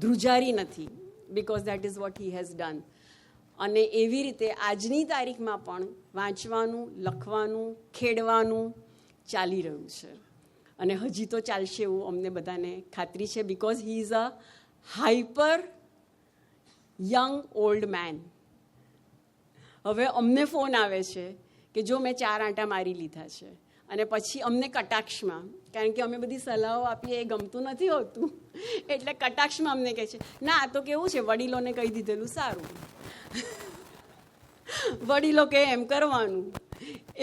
ધ્રુજારી નથી. Because that is what he has done. અને એવી રીતે આજની તારીખમાં પણ વાંચવાનું, લખવાનું, ખેડવાનું ચાલી રહ્યું છે અને હજી તો ચાલશે એવું અમને બધાને ખાતરી છે, because he is a hyper young old man. હવે અમને ફોન આવે છે કે જો મેં 4 આંટા મારી લીધા છે અને પછી અમને કટાક્ષમાં, કારણ કે અમે બધી સલાહો આપીએ એ ગમતું નથી હોતું, એટલે કટાક્ષમાં અમને કહે છે ના આ તો કેવું છે વડીલોને કહી દીધેલું સારું, વડીલો કે એમ કરવાનું.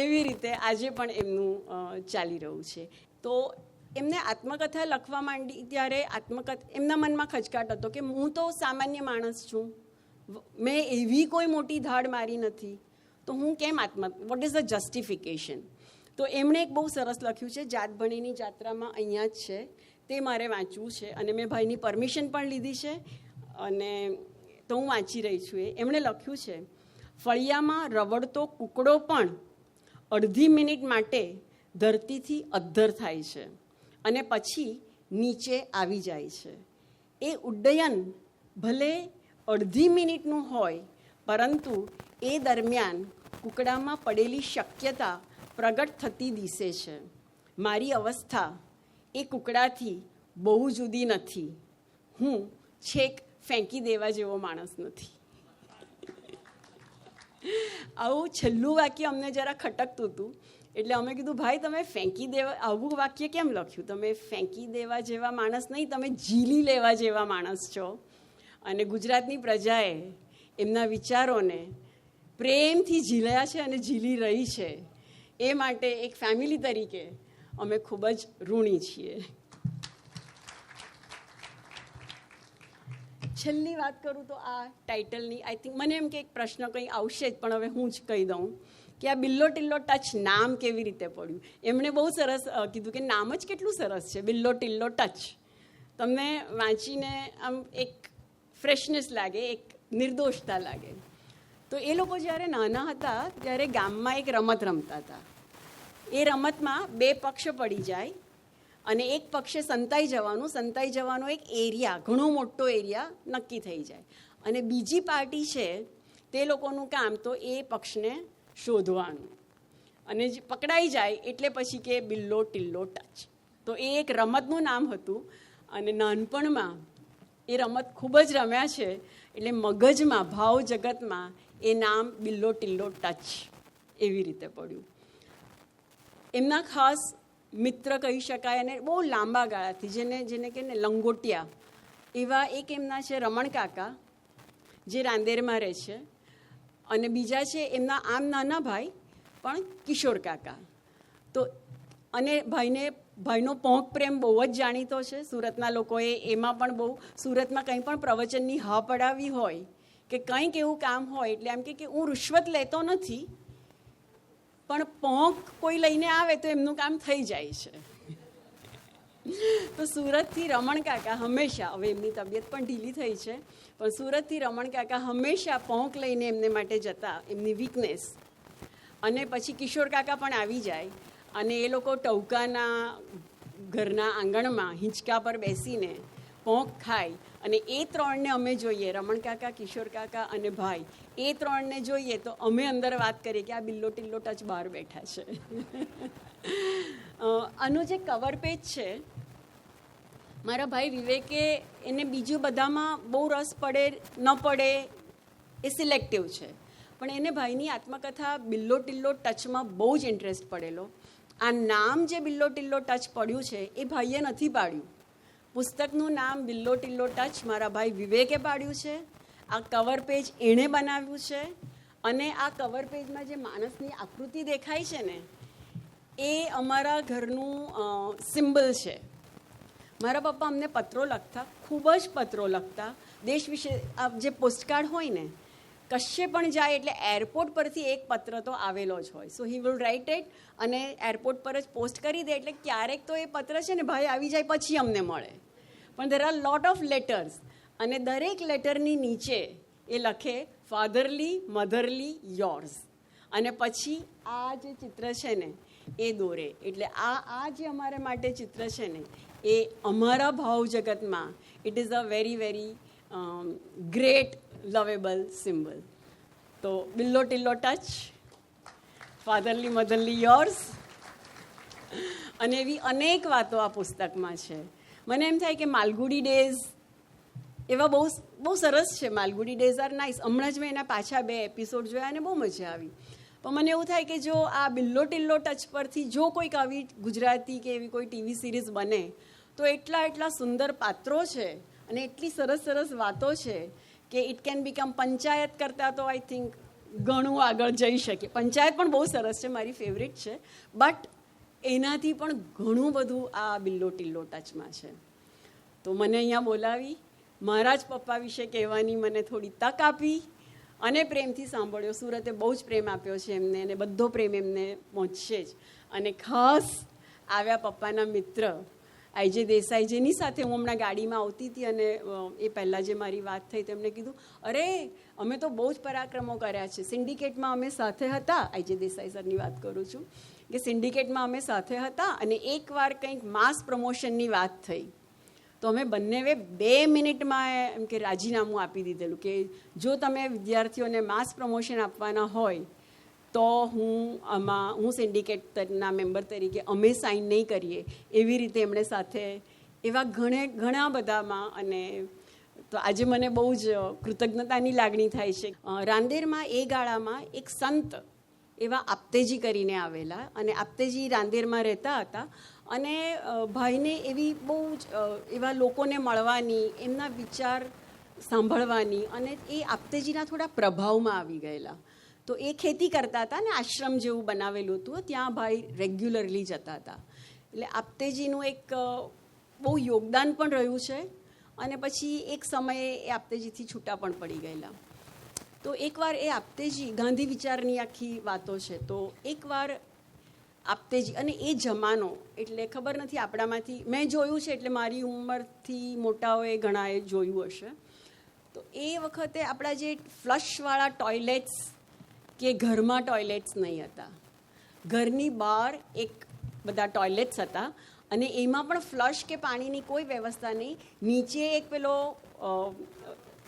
એવી રીતે આજે પણ એમનું ચાલી રહ્યું છે. તો એમને આત્મકથા લખવા માંડી ત્યારે એમના મનમાં ખચકાટ હતો કે હું તો સામાન્ય માણસ છું, મેં એવી કોઈ મોટી ધાડ મારી નથી, તો હું કેમ વોટ ઇઝ ધ જસ્ટિફિકેશન. તો એમણે એક બહુ સરસ લખ્યું છે, જાત ભણીની જાત્રામાં, અહીંયા જ છે, તે મારે વાંચવું છે અને મેં ભાઈની પરમિશન પણ લીધી છે અને તો હું વાંચી રહી છું. એમણે લખ્યું છે, ફળિયામાં રવડતો કૂકડો પણ અડધી મિનિટ માટે ધરતીથી અદ્ધર થાય છે અને પછી નીચે આવી જાય છે. એ ઉડ્ડયન ભલે અડધી મિનિટનું હોય, પરંતુ એ દરમિયાન કૂકડામાં પડેલી શક્યતા પ્રગટ થતી દિશે છે. મારી અવસ્થા એ કૂકડાથી બહુ જુદી નથી, હું છેક ફેંકી દેવા જેવો માણસ નથી. આવું છેલ્લું વાક્ય અમને જરા ખટકતું હતું, એટલે અમે કીધું ભાઈ તમે ફેંકી દેવા, આવું વાક્ય કેમ લખ્યું? તમે ફેંકી દેવા જેવા માણસ નહીં, તમે ઝીલી લેવા જેવા માણસ છો. અને ગુજરાતની પ્રજાએ એમના વિચારોને પ્રેમથી ઝીલ્યા છે અને ઝીલી રહી છે. એ માટે એક ફેમિલી તરીકે અમે ખૂબ જ ઋણી છીએ. છેલ્લી વાત કરું તો આ ટાઇટલની, આઈ થિંક મને એમ કે એક પ્રશ્ન કંઈ આવશે જ, પણ હવે હું જ કહી દઉં કે આ બિલ્લો ટિલ્લો ટચ નામ કેવી રીતે પડ્યું. એમણે બહુ સરસ કીધું કે નામ જ કેટલું સરસ છે, બિલ્લો ટિલ્લો ટચ. તમને વાંચીને આમ એક ફ્રેશનેસ લાગે, એક નિર્દોષતા લાગે. તો એ લોકો જ્યારે નાના હતા ત્યારે ગામમાં એક રમત રમતા હતા. એ રમતમાં 2 પક્ષ પડી જાય અને એક પક્ષે સંતાઈ જવાનો એક એરિયા, ઘણો મોટો એરિયા નક્કી થઈ જાય અને બીજી પાર્ટી છે તે લોકોનું કામ તો એ પક્ષને શોધવાનું, અને પકડાઈ જાય એટલે પછી કે બિલ્લો ટિલ્લો ટચ. તો એ એક રમતનું નામ હતું અને નાનપણમાં એ રમત ખૂબ જ રમ્યા છે, એટલે મગજમાં, ભાવ જગતમાં એ નામ બિલ્લો ટિલ્લો ટચ એવી રીતે પડ્યું. એમના ખાસ મિત્ર કહી શકાય અને બહુ લાંબા ગાળાથી જેને કે ને લંગોટિયા એવા એક એમના છે રમણ કાકા, જે રાંદેરમાં રહે છે, અને બીજા છે એમના આમ નાના ભાઈ પણ કિશોર કાકા. તો અને ભાઈનો પોંખ પ્રેમ બહુ જ જાણીતો છે. સુરતના લોકોએ એમાં પણ બહુ, સુરતમાં કંઈ પણ પ્રવચનની હા પડાવી હોય કે કંઈક એવું કામ હોય એટલે એમ કે હું રૂશ્વત લેતો નથી, પણ પોંખ કોઈ લઈને આવે તો એમનું કામ થઈ જાય છે. તો સુરતથી રમણ કાકા હંમેશા, હવે એમની તબિયત પણ ઢીલી થઈ છે, પણ સુરતથી રમણ કાકા હંમેશા પોંખ લઈને એમને માટે જતા, એમની વીકનેસ. અને પછી કિશોર કાકા પણ આવી જાય અને એ લોકો ટવકાના ઘરના આંગણમાં હિંચકા પર બેસીને પોંખ ખાય. અને એ 3ને અમે જોઈએ, રમણ કાકા, કિશોર કાકા અને ભાઈ, એ 3ને જોઈએ તો અમે અંદર વાત કરીએ કે આ બિલ્લો ટિલ્લો ટચ બહાર બેઠા છે. આનું જે કવર પેજ છે, મારા ભાઈ વિવેકે એને બીજું બધામાં બહુ રસ પડે ન પડે એ સિલેક્ટિવ છે, પણ એને ભાઈની આત્મકથા બિલ્લો ટિલ્લો ટચમાં બહુ જ ઇન્ટરેસ્ટ પડેલો. આ નામ જે બિલ્લો ટિલ્લો ટચ પડ્યું છે એ ભાઈએ નથી પાડ્યું. પુસ્તકનું નામ બિલ્લો ટિલ્લો ટચ મારા ભાઈ વિવેકે પાડ્યું છે. આ કવર પેજ એણે બનાવ્યું છે અને આ કવર પેજમાં જે માણસની આકૃતિ દેખાય છે ને, એ અમારા ઘરનું સિમ્બલ છે. મારા પપ્પા અમને પત્રો લખતા, ખૂબ જ પત્રો લખતા, દેશ વિશે. આ જે પોસ્ટકાર્ડ હોય ને, કશે પણ જાય એટલે એરપોર્ટ પરથી એક પત્ર તો આવેલો જ હોય. સો હી વિલ રાઇટ ઇટ અને એરપોર્ટ પર જ પોસ્ટ કરી દે, એટલે ક્યારેક તો એ પત્ર છે ને ભાઈ આવી જાય પછી અમને મળે. પણ there are lot of letters અને દરેક લેટરની નીચે એ લખે ફાધરલી, મધરલી, યોર્સ, અને પછી આ જે ચિત્ર છે ને એ દોરે. એટલે આ જે અમારા માટે ચિત્ર છે ને, એ અમારા ભાવ જગતમાં it is a very very great lovable symbol. તો બિલ્લો ટિલ્લો ટચ, ફાધરલી મધરલી યોર્સ, અને એવી અનેક વાતો આ પુસ્તકમાં છે. મને એમ થાય કે માલગુડી ડેઝ એવા બહુ બહુ સરસ છે. Malgudi Days are nice. હમણાં જ મેં એના પાછા 2 એપિસોડ જોયા અને બહુ મજા આવી. પણ મને એવું થાય કે જો આ બિલ્લો ટિલ્લો ટચ પરથી જો કોઈક આવી ગુજરાતી કે એવી કોઈ ટીવી સિરીઝ બને તો એટલા સુંદર પાત્રો છે અને એટલી સરસ સરસ વાતો છે કે ઇટ કેન બીકમ પંચાયત કરતાં તો આઈ થિંક ઘણું આગળ જઈ શકે. પંચાયત પણ બહુ સરસ છે, મારી ફેવરિટ છે, બટ એનાથી પણ ઘણું બધું આ બિલ્લો ટિલ્લો ટચમાં છે. તો મને અહીંયા બોલાવી મારા જ પપ્પા વિશે કહેવાની મને થોડી તક આપી અને પ્રેમથી સાંભળ્યો. સુરતે બહુ જ પ્રેમ આપ્યો છે એમને અને બધો પ્રેમ એમને પહોંચશે જ. અને ખાસ આવ્યા પપ્પાના મિત્ર આઈજે દેસાઈ, જેની સાથે હું હમણાં ગાડીમાં આવતી હતી અને એ પહેલાં જે મારી વાત થઈ તેમણે કીધું, અરે અમે તો બહુ જ પરાક્રમો કર્યા છે. સિન્ડિકેટમાં અમે સાથે હતા, આઈજે દેસાઈ સરની વાત કરું છું, કે સિન્ડિકેટમાં અમે સાથે હતા અને એકવાર કંઈક માસ પ્રમોશનની વાત થઈ તો અમે બંનેવે 2 મિનિટમાં એમ કે રાજીનામું આપી દીધેલું કે જો તમે વિદ્યાર્થીઓને માસ પ્રમોશન આપવાના હોય તો હું સિન્ડિકેટના મેમ્બર તરીકે અમે સાઇન નહીં કરીએ. એવી રીતે એમણે સાથે એવા ઘણા બધામાં. અને તો આજે મને બહુ જ કૃતજ્ઞતાની લાગણી થાય છે. રાંદેરમાં એ ગાળામાં એક સંત એવા આપતેજી કરીને આવેલા અને આપતેજી રાંદેરમાં રહેતા હતા અને ભાઈને એવી બહુ જ એવા લોકોને મળવાની, એમના વિચાર સાંભળવાની અને એ આપતેજીના થોડા પ્રભાવમાં આવી ગયેલા. તો એ ખેતી કરતા હતા ને આશ્રમ જેવું બનાવેલું હતું, ત્યાં ભાઈ રેગ્યુલરલી જતા હતા. એટલે આપતેજીનું એક બહુ યોગદાન પણ રહ્યું છે અને પછી એક સમયે એ આપતેજીથી છૂટા પણ પડી ગયેલા. તો એકવાર એ આપતેજી ગાંધી વિચારની આખી વાતો છે. તો એકવાર આપતેજી અને એ જમાનો એટલે ખબર નથી આપણામાંથી, મેં જોયું છે એટલે મારી ઉંમરથી મોટાઓએ ઘણાએ જોયું હશે. તો એ વખતે આપણા જે ફ્લશવાળા ટોયલેટ્સ કે ઘરમાં ટોયલેટ્સ નહીં હતા, ઘરની બહાર એક બધા ટોયલેટ્સ હતા અને એમાં પણ ફ્લશ કે પાણીની કોઈ વ્યવસ્થા નહીં. નીચે એક પેલો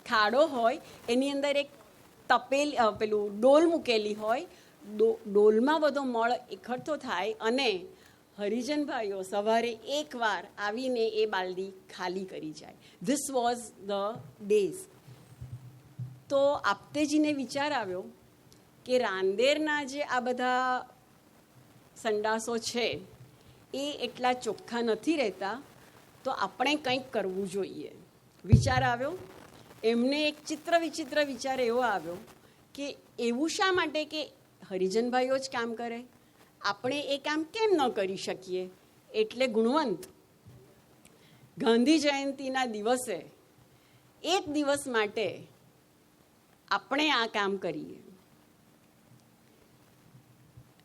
ખાડો હોય, એની અંદર એક પેલું ડોલ મૂકેલી હોય, ડોલમાં બધો મળ એકઠો થાય અને હરિજનભાઈઓ સવારે એકવાર આવીને એ બાલદી ખાલી કરી જાય. This was the days. તો આપતેજીને વિચાર આવ્યો કે રાંદેરના જે આ બધા સંડાસો છે એ એટલા ચોખ્ખા નથી રહેતા, તો આપણે કંઈક કરવું જોઈએ. વિચાર આવ્યો એમને. એક વિચિત્ર વિચાર એવો આવ્યો કે એવું શા માટે કે હરિજનભાઈઓ જ કામ કરે, આપણે એ કામ કેમ ન કરી શકીએ? એટલે ગુણવંત ગાંધી જયંતિના દિવસે એક દિવસ માટે આપણે આ કામ કરીએ.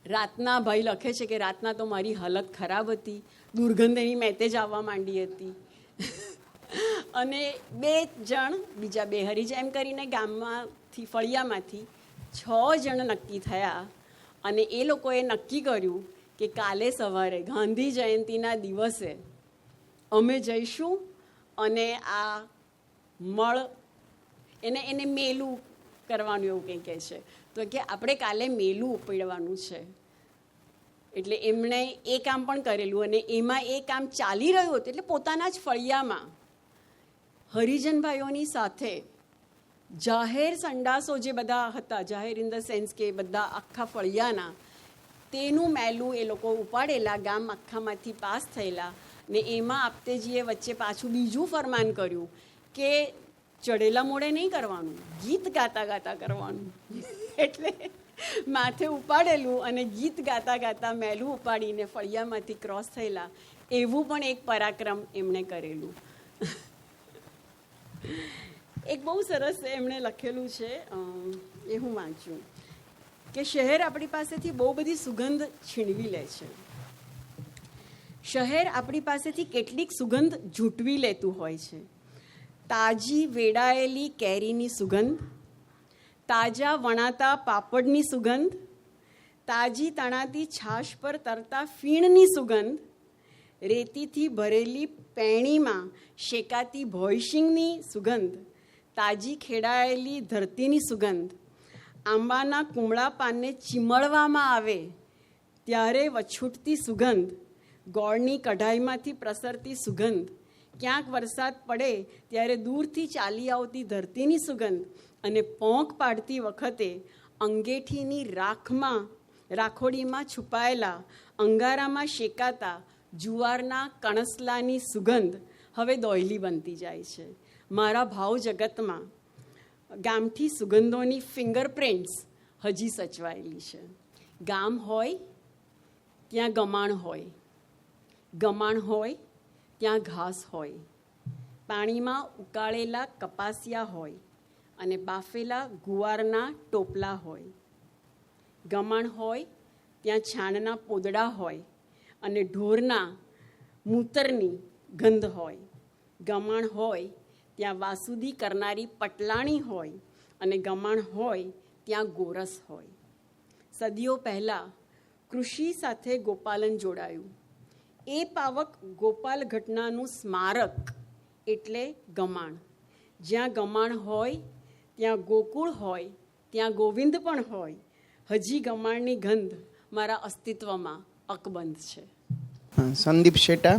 રાતના ભાઈ લખે છે કે રાતના તો મારી હાલત ખરાબ હતી, દુર્ગંધ એની મેતે જ આવવા માંડી હતી અને 2 જણ બીજા 2 હરિજન એમ કરીને ગામમાંથી ફળિયામાંથી 6 જણ નક્કી થયા અને એ લોકોએ નક્કી કર્યું કે કાલે સવારે ગાંધી જયંતિના દિવસે અમે જઈશું અને આ મળ એને મેલું કરવાનું એવું કંઈ કહે છે. તો કે આપણે કાલે મેલું ઉપાડવાનું છે. એટલે એમણે એ કામ પણ કરેલું અને એમાં એ કામ ચાલી રહ્યું હતું. એટલે પોતાના જ ફળિયામાં હરિજનભાઈઓની સાથે જાહેર સંડાસો જે બધા હતા, જાહેર ઇન ધ સેન્સ કે બધા આખા ફળિયાના, તેનું મેલું એ લોકો ઉપાડેલા, ગામ આખામાંથી પાસ થયેલા. ને એમાં આપતેજીએ વચ્ચે પાછું બીજું ફરમાન કર્યું કે ચડેલા મોડે નહીં કરવાનું, ગીત ગાતા ગાતા કરવાનું. એટલે માથે ઉપાડેલું અને ગીત ગાતા ગાતા મેલું ઉપાડીને ફળિયામાંથી ક્રોસ થયેલા. એવું પણ એક પરાક્રમ એમણે કરેલું. એક બહુ સરસ એમણે લખેલું છે, એ હું વાંચું કે શહેર આપણી પાસેથી બહુ બધી સુગંધ છીનવી લે છે. શહેર આપણી પાસેથી કેટલીક સુગંધ ઝૂંટવી લેતું હોય છે. તાજી વેડાયેલી કેરીની સુગંધ, તાજા વણાતા પાપડની સુગંધ, તાજી તણાતી છાશ પર તરતા ફીણની સુગંધ, રેતીથી ભરેલી પેણીમાં શેકાતી ભોયશીંગની સુગંધ, તાજી ખેડાયેલી ધરતીની સુગંધ, આંબાના કુમળા પાનને ચીમળવામાં આવે ત્યારે વછૂટતી સુગંધ, ગોળની કઢાઈમાંથી પ્રસરતી સુગંધ, ક્યાંક વરસાદ પડે ત્યારે દૂરથી ચાલી આવતી ધરતીની સુગંધ અને પોંક પાડતી વખતે અંગેઠીની રાખોડીમાં છુપાયેલા અંગારામાં શેકાતા જુવારના કણસલાની સુગંધ હવે દોયલી બનતી જાય છે. મારા ભાવ જગતમાં ગામઠી સુગંધોની ફિંગરપ્રિન્ટ્સ હજી સચવાયેલી છે. ગામ હોય ત્યાં ગમાણ હોય, ગમાણ હોય ત્યાં ઘાસ હોય, પાણીમાં ઉકાળેલા કપાસિયા હોય અને બાફેલા ગુવારના ટોપલા હોય. ગમાણ હોય ત્યાં છાણના પોદડા હોય અને ઢોરના મૂતરની ગંધ હોય. ગમાણ હોય ત્યાં વાસુદી કરનારી પટલાણી હોય અને ગમાણ હોય ત્યાં ગોરસ હોય. સદીઓ પહેલાં કૃષિ સાથે ગોપાલન જોડાયું. એ પાવક ગોપાલ ઘટનાનું સ્મારક એટલે ગમાણ. જ્યાં ગમાણ હોય ત્યાં ગોકુળ હોય, ત્યાં ગોવિંદ પણ હોય. હજી ગમાણની ગંધ મારા અસ્તિત્વમાં અકબંધ છે. સંદીપ શેટા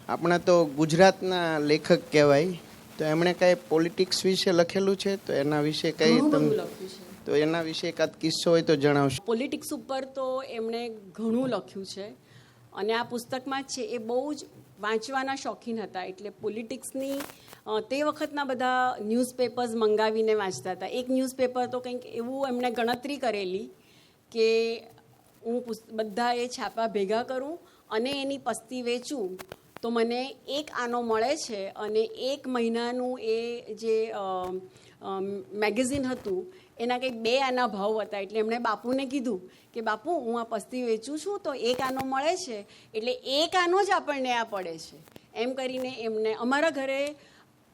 આપણા તો ગુજરાતના લેખક કહેવાય, તો એમણે કાંઈ પોલિટિક્સ વિશે લખેલું છે, તો એના વિશે કંઈ લખ્યું છે. તો એના વિશે એકાદ કિસ્સો હોય તો જણાવશો. પોલિટિક્સ ઉપર તો એમણે ઘણું લખ્યું છે અને આ પુસ્તકમાં જ છે. એ બહુ જ વાંચવાના શોખીન હતા, એટલે પોલિટિક્સની તે વખતના બધા ન્યૂઝપેપર્સ મંગાવીને વાંચતા હતા. એક ન્યૂઝપેપર તો કંઈક એવું એમણે ગણતરી કરેલી કે હું બધા એ છાપા ભેગા કરું અને એની પસ્તી વેચું તો મને એક આનો મળે છે અને એક મહિનાનું એ જે મેગેઝિન હતું એના કંઈક 2 આના ભાવ હતા. એટલે એમણે બાપુને કીધું કે બાપુ હું આ પસ્તી વેચું છું તો એક આનો મળે છે એટલે એક આનો જ આપણને આ પડે છે. એમ કરીને એમને અમારા ઘરે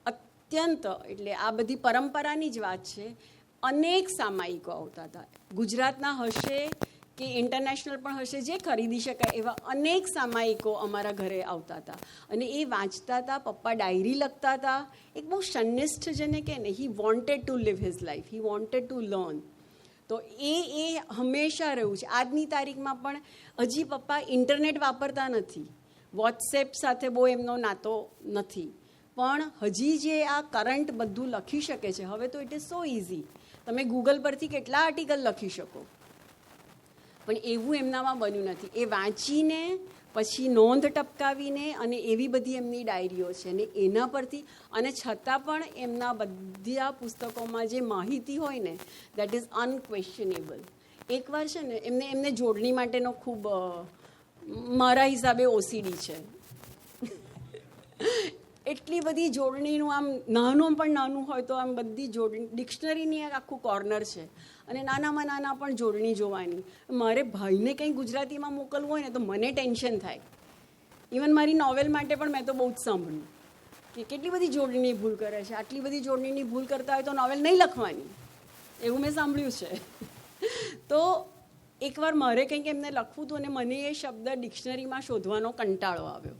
અત્યંત, એટલે આ બધી પરંપરાની જ વાત છે, અનેક સામાયિકો આવતા હતા. ગુજરાતના હશે કે ઇન્ટરનેશનલ પણ હશે, જે ખરીદી શકાય એવા અનેક સામાયિકો અમારા ઘરે આવતા હતા અને એ વાંચતા હતા. પપ્પા ડાયરી લખતા હતા. એક બહુ સંનિષ્ઠ જેને કહે ને, he wanted to live his life, he wanted to learn. તો એ હંમેશા રહ્યું છે. આજની તારીખમાં પણ હજી પપ્પા ઇન્ટરનેટ વાપરતા નથી, વોટ્સએપ સાથે બહુ એમનો નાતો નથી, પણ હજી જે આ કરંટ બધું લખી શકે છે. હવે તો ઇટ ઇઝ સો ઇઝી, તમે ગૂગલ પરથી કેટલા આર્ટિકલ લખી શકો, પણ એવું એમનામાં બન્યું નથી. એ વાંચીને પછી નોંધ ટપકાવીને અને એવી બધી એમની ડાયરીઓ છે ને એના પરથી, અને છતાં પણ એમના બધા પુસ્તકોમાં જે માહિતી હોય ને દેટ ઇઝ અનક્વેશ્ચનેબલ. એકવાર છે ને એમને જોડણી માટેનો ખૂબ, મારા હિસાબે ઓસીડી છે. એટલી બધી જોડણીનું આમ નાનું પણ નાનું હોય તો આમ બધી જોડણી, ડિક્શનરીની એક આખું કોર્નર છે અને નાનામાં નાના પણ જોડણી જોવાની. મારે ભાઈને કંઈ ગુજરાતીમાં મોકલવું હોય ને તો મને ટેન્શન થાય. ઇવન મારી નોવેલ માટે પણ મેં તો બહુ જ સાંભળ્યું કે કેટલી બધી જોડણીની ભૂલ કરે છે. આટલી બધી જોડણીની ભૂલ કરતા હોય તો નોવેલ નહીં લખવાની, એવું મેં સાંભળ્યું છે. તો એકવાર મારે કંઈક એમને લખવું હતું અને મને એ શબ્દ ડિક્શનરીમાં શોધવાનો કંટાળો આવ્યો.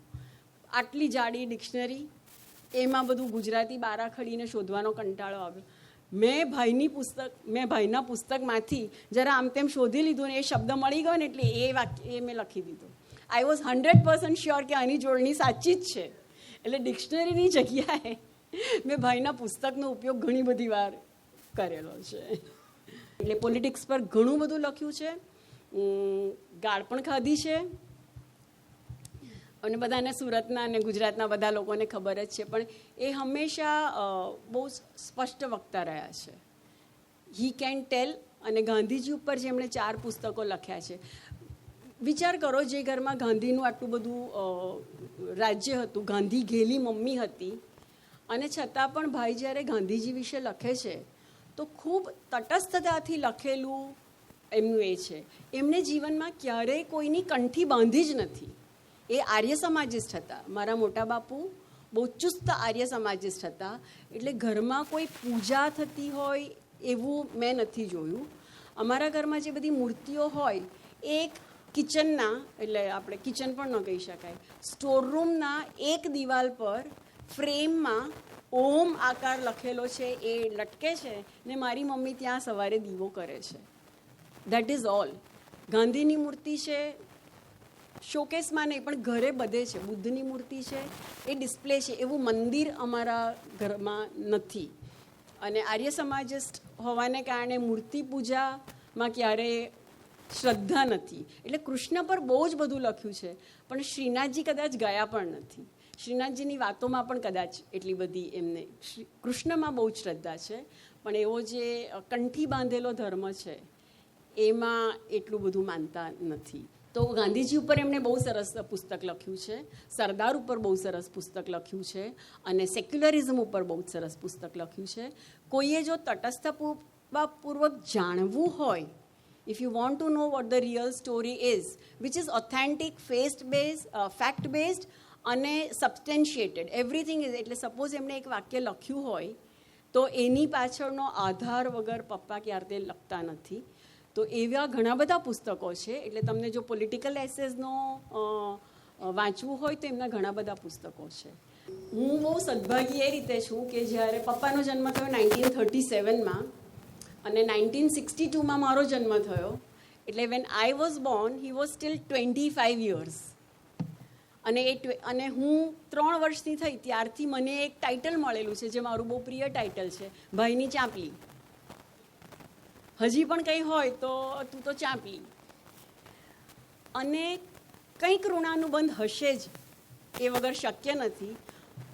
આટલી જાડી ડિક્શનરી, એમાં બધું ગુજરાતી બારાખડીને શોધવાનો કંટાળો આવ્યો. મેં ભાઈના પુસ્તકમાંથી જરા આમ તેમ શોધી લીધું ને એ શબ્દ મળી ગયો ને એટલે એ મેં લખી દીધું. આઈ વોઝ 100% શ્યોર કે આની જોડણી સાચી જ છે. એટલે ડિક્શનરીની જગ્યાએ મેં ભાઈના પુસ્તકનો ઉપયોગ ઘણી બધી વાર કરેલો છે. એટલે પોલિટિક્સ પર ઘણું બધું લખ્યું છે, ગાળ પણ ખાધી છે અને બધાને સુરતના અને ગુજરાતના બધા લોકોને ખબર જ છે, પણ એ હંમેશા બહુ સ્પષ્ટ વક્તા રહ્યા છે. હી કેન ટેલ. અને ગાંધીજી ઉપર જેમણે 4 પુસ્તકો લખ્યા છે. વિચાર કરો, જે ઘરમાં ગાંધીનું આટલું બધું રાજ્ય હતું, ગાંધી ઘેલી મમ્મી હતી, અને છતાં પણ ભાઈ જ્યારે ગાંધીજી વિશે લખે છે તો ખૂબ તટસ્થતાથી લખેલું એમનું એ છે. એમણે જીવનમાં ક્યારેય કોઈની કંઠી બાંધી જ નથી. એ આર્ય સમાજિસ્ટ હતા. મારા મોટા બાપુ બહુ ચુસ્ત આર્ય સમાજિસ્ટ હતા. એટલે ઘરમાં કોઈ પૂજા થતી હોય એવું મેં નથી જોયું. અમારા ઘરમાં જે બધી મૂર્તિઓ હોય એ કિચનના, એટલે આપણે કિચન પણ ન કહી શકાય, સ્ટોરરૂમના એક દિવાલ પર ફ્રેમમાં ઓમ આકાર લખેલો છે એ લટકે છે ને મારી મમ્મી ત્યાં સવારે દીવો કરે છે. That is all. ગાંધીની મૂર્તિ છે શોકેસમાં નહીં પણ ઘરે બધે છે. બુદ્ધની મૂર્તિ છે એ ડિસ્પ્લે છે. એવું મંદિર અમારા ઘરમાં નથી. અને આર્ય સમાજિસ્ટ હોવાને કારણે મૂર્તિ પૂજામાં ક્યારેય શ્રદ્ધા નથી. એટલે કૃષ્ણ પર બહુ જ બધું લખ્યું છે પણ શ્રીનાથજી કદાચ ગયા પણ નથી. શ્રીનાથજીની વાતોમાં પણ કદાચ એટલી બધી એમને કૃષ્ણમાં બહુ જ શ્રદ્ધા છે પણ એવો જે કંઠી બાંધેલો ધર્મ છે એમાં એટલું બધું માનતા નથી. તો ગાંધીજી ઉપર એમણે બહુ સરસ પુસ્તક લખ્યું છે, સરદાર ઉપર બહુ સરસ પુસ્તક લખ્યું છે અને સેક્યુલરિઝમ ઉપર બહુ સરસ પુસ્તક લખ્યું છે. કોઈએ જો તટસ્થપૂર્વક જાણવું હોય, if you want to know what the real story is, which is authentic, fact based અને substantiated, everything is, એટલે સપોઝ એમણે એક વાક્ય લખ્યું હોય તો એની પાછળનો આધાર વગર પપ્પા ક્યારે લખતા નથી. તો એવા ઘણા બધા પુસ્તકો છે. એટલે તમને જો પોલિટિકલ એસેસનો વાંચવું હોય તો એમના ઘણા બધા પુસ્તકો છે. હું બહુ સદભાગી એ રીતે છું કે જ્યારે પપ્પાનો જન્મ થયો 1937માં અને 1962માં મારો જન્મ થયો. એટલે when I was Born he was steel 25 years. અને હું 3 વર્ષની થઈ ત્યારથી મને એક ટાઇટલ મળેલું છે જે મારું બહુ પ્રિય ટાઇટલ છે, ભાઈની ચાંપલી. હજી પણ કંઈ હોય તો તું તો ચાંપલી. અને કંઈક ઋણાનુબંધ હશે જ, એ વગર શક્ય નથી.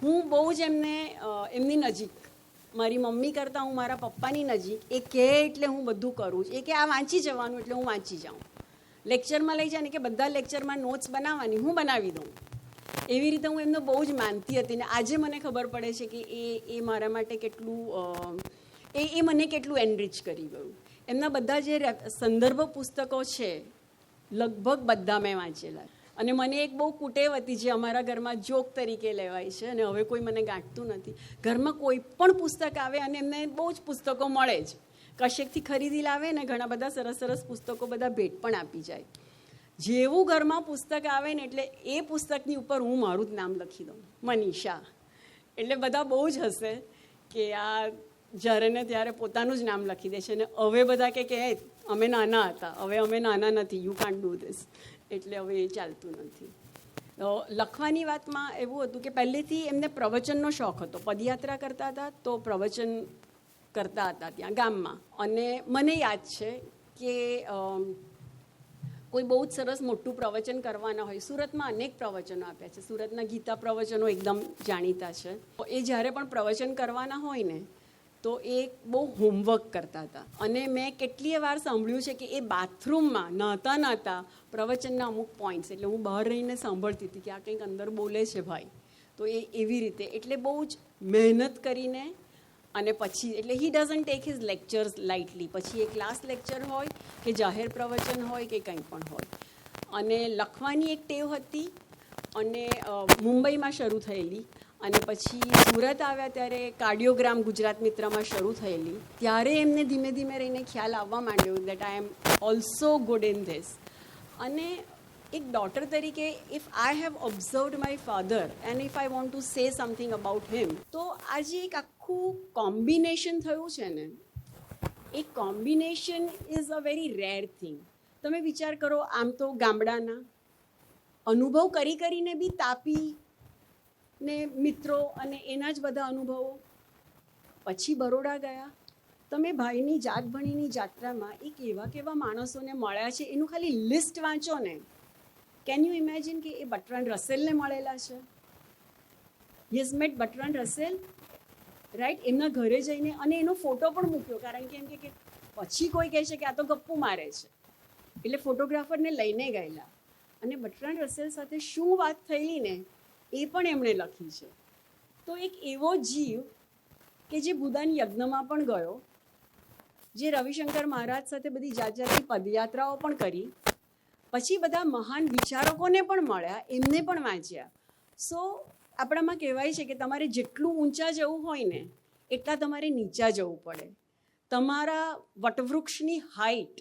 હું બહુ જ એમની નજીક, મારી મમ્મી કરતાં હું મારા પપ્પાની નજીક. એ કહે એટલે હું બધું કરું. એ કે આ વાંચી જવાનું એટલે હું વાંચી જાઉં. લેક્ચરમાં લઈ જાય ને કે બધા લેક્ચરમાં નોટ્સ બનાવવાની, હું બનાવી દઉં. એવી રીતે હું એમને બહુ જ માનતી હતી. ને આજે મને ખબર પડે છે કે એ મારા માટે કેટલું એ મને કેટલું એનરિચ કરી ગયું. એમના બધા જે સંદર્ભ પુસ્તકો છે લગભગ બધા મેં વાંચેલા. અને મને એક બહુ કુટેવ હતી જે અમારા ઘરમાં જોક તરીકે લેવાય છે અને હવે કોઈ મને ગાંઠતું નથી. ઘરમાં કોઈ પણ પુસ્તક આવે અને એમને બહુ જ પુસ્તકો મળે જ, કશેકથી ખરીદી લાવે ને ઘણા બધા સરસ સરસ પુસ્તકો બધા ભેટ પણ આપી જાય. જેવું ઘરમાં પુસ્તક આવે ને એટલે એ પુસ્તકની ઉપર હું મારું જ નામ લખી દઉં, મનીષા. એટલે બધા બહુ જ હસે કે આ જ્યારે ને ત્યારે પોતાનું જ નામ લખી દે છે. અને હવે બધા કે અમે નાના હતા, હવે અમે નાના નથી, યુ કાન્ટ ડુ ધીસ. એટલે હવે એ ચાલતું નથી. તો લખવાની વાતમાં એવું હતું કે પહેલેથી એમને પ્રવચનનો શોખ હતો. પદયાત્રા કરતા હતા તો પ્રવચન કરતા હતા ત્યાં ગામમાં. અને મને યાદ છે કે કોઈ બહુ જ સરસ મોટું પ્રવચન કરવાના હોય, સુરતમાં અનેક પ્રવચનો આપ્યા છે. સુરતના ગીતા પ્રવચનો એકદમ જાણીતા છે. એ જ્યારે પણ પ્રવચન કરવાના હોય ને તો એ બહુ હોમવર્ક કરતા હતા. અને મેં કેટલીય વાર સાંભળ્યું છે કે એ બાથરૂમમાં નહાતા પ્રવચનના અમુક પોઈન્ટ્સ, એટલે હું બહાર રહીને સાંભળતી હતી કે આ કંઈક અંદર બોલે છે ભાઈ. તો એ એવી રીતે, એટલે બહુ જ મહેનત કરીને. અને પછી એટલે he doesn't take his lectures lightly. પછી એ ક્લાસ લેક્ચર હોય કે જાહેર પ્રવચન હોય કે કંઈ પણ હોય. અને લખવાની એક ટેવ હતી અને મુંબઈમાં શરૂ થયેલી. અને પછી સુરત આવ્યા ત્યારે કાર્ડિયોગ્રામ ગુજરાત મિત્રમાં શરૂ થયેલી. ત્યારે એમને ધીમે ધીમે રહીને ખ્યાલ આવવા માંડ્યો that I am also good in this. અને એક ડોટર તરીકે if I have observed my father and if I want to say something about him, તો આજે એક આખું કોમ્બિનેશન થયું છે ને, એ combination is a very rare thing. તમે વિચાર કરો, આમ તો ગામડાના અનુભવ કરીને બી તાપી ને મિત્રો અને એના જ બધા અનુભવો, પછી બરોડા ગયા. તમે ભાઈની જાતભણીની જાત્રામાં એક કેવા માણસોને મળ્યા છે એનું ખાલી લિસ્ટ વાંચો ને, કેન યુ ઇમેજિન કે એ બર્ટ્રાન્ડ રસેલને મળેલા છે. He has met Bertrand Russell, right. એમના ઘરે જઈને અને એનો ફોટો પણ મૂક્યો, કારણ કે એમ કે પછી કોઈ કહે છે કે આ તો ગપ્પુ મારે છે, એટલે ફોટોગ્રાફરને લઈને ગયેલા. અને બર્ટ્રાન્ડ રસેલ સાથે શું વાત થયેલી ને એ પણ એમણે લખી છે. તો એક એવો જીવ કે જે ભૂદાન યજ્ઞમાં પણ ગયો, જે રવિશંકર મહારાજ સાથે બધી જાતની પદયાત્રાઓ પણ કરી, પછી બધા મહાન વિચારકોને પણ મળ્યા, એમને પણ વાંચ્યા. સો આપણામાં કહેવાય છે કે તમારે જેટલું ઊંચા જવું હોય ને એટલા તમારે નીચા જવું પડે. તમારા વટવૃક્ષની હાઈટ,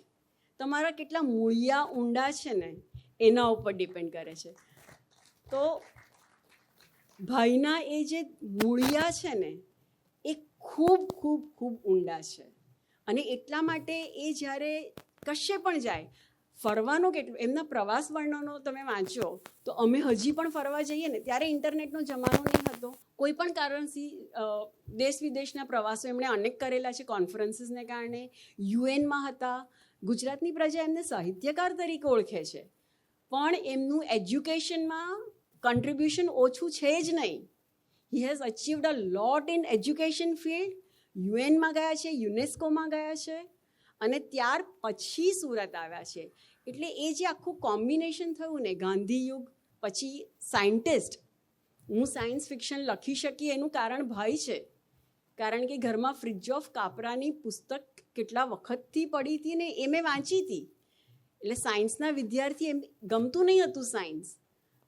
તમારા કેટલા મૂળિયા ઊંડા છે ને એના ઉપર ડિપેન્ડ કરે છે. તો ભાઈના એ જે મૂળિયા છે ને ખૂબ ખૂબ ખૂબ ઊંડા છે. અને એટલા માટે એ જ્યારે કશે પણ જાય, ફરવાનો કેટલો, એમના પ્રવાસ વર્ણનો તમે વાંચો તો અમે હજી પણ ફરવા જઈએ ને ત્યારે ઇન્ટરનેટનો જમાનો નહીં હતો. કોઈ પણ કારણથી દેશ વિદેશના પ્રવાસો એમણે અનેક કરેલા છે કોન્ફરન્સીસને કારણે. યુએનમાં હતા. ગુજરાતની પ્રજા એમને સાહિત્યકાર તરીકે ઓળખે છે, પણ એમનું એજ્યુકેશનમાં કન્ટ્રીબ્યુશન ઓછું છે જ નહીં. He has achieved a lot in education field. યુએનમાં ગયા છે, યુનેસ્કોમાં ગયા છે, અને ત્યાર પછી સુરત આવ્યા છે. એટલે એ જે આખું કોમ્બિનેશન થયું ને, ગાંધી યુગ પછી સાયન્ટિસ્ટ. હું સાયન્સ ફિક્શન લખી શકી એનું કારણ ભાઈ છે, કારણ કે ઘરમાં ફ્રિજ ઓફ કાપરાની પુસ્તક કેટલા વખતથી પડી હતી ને એ મેં વાંચી હતી. એટલે સાયન્સના વિદ્યાર્થી, એમ ગમતું નહીં હતું સાયન્સ,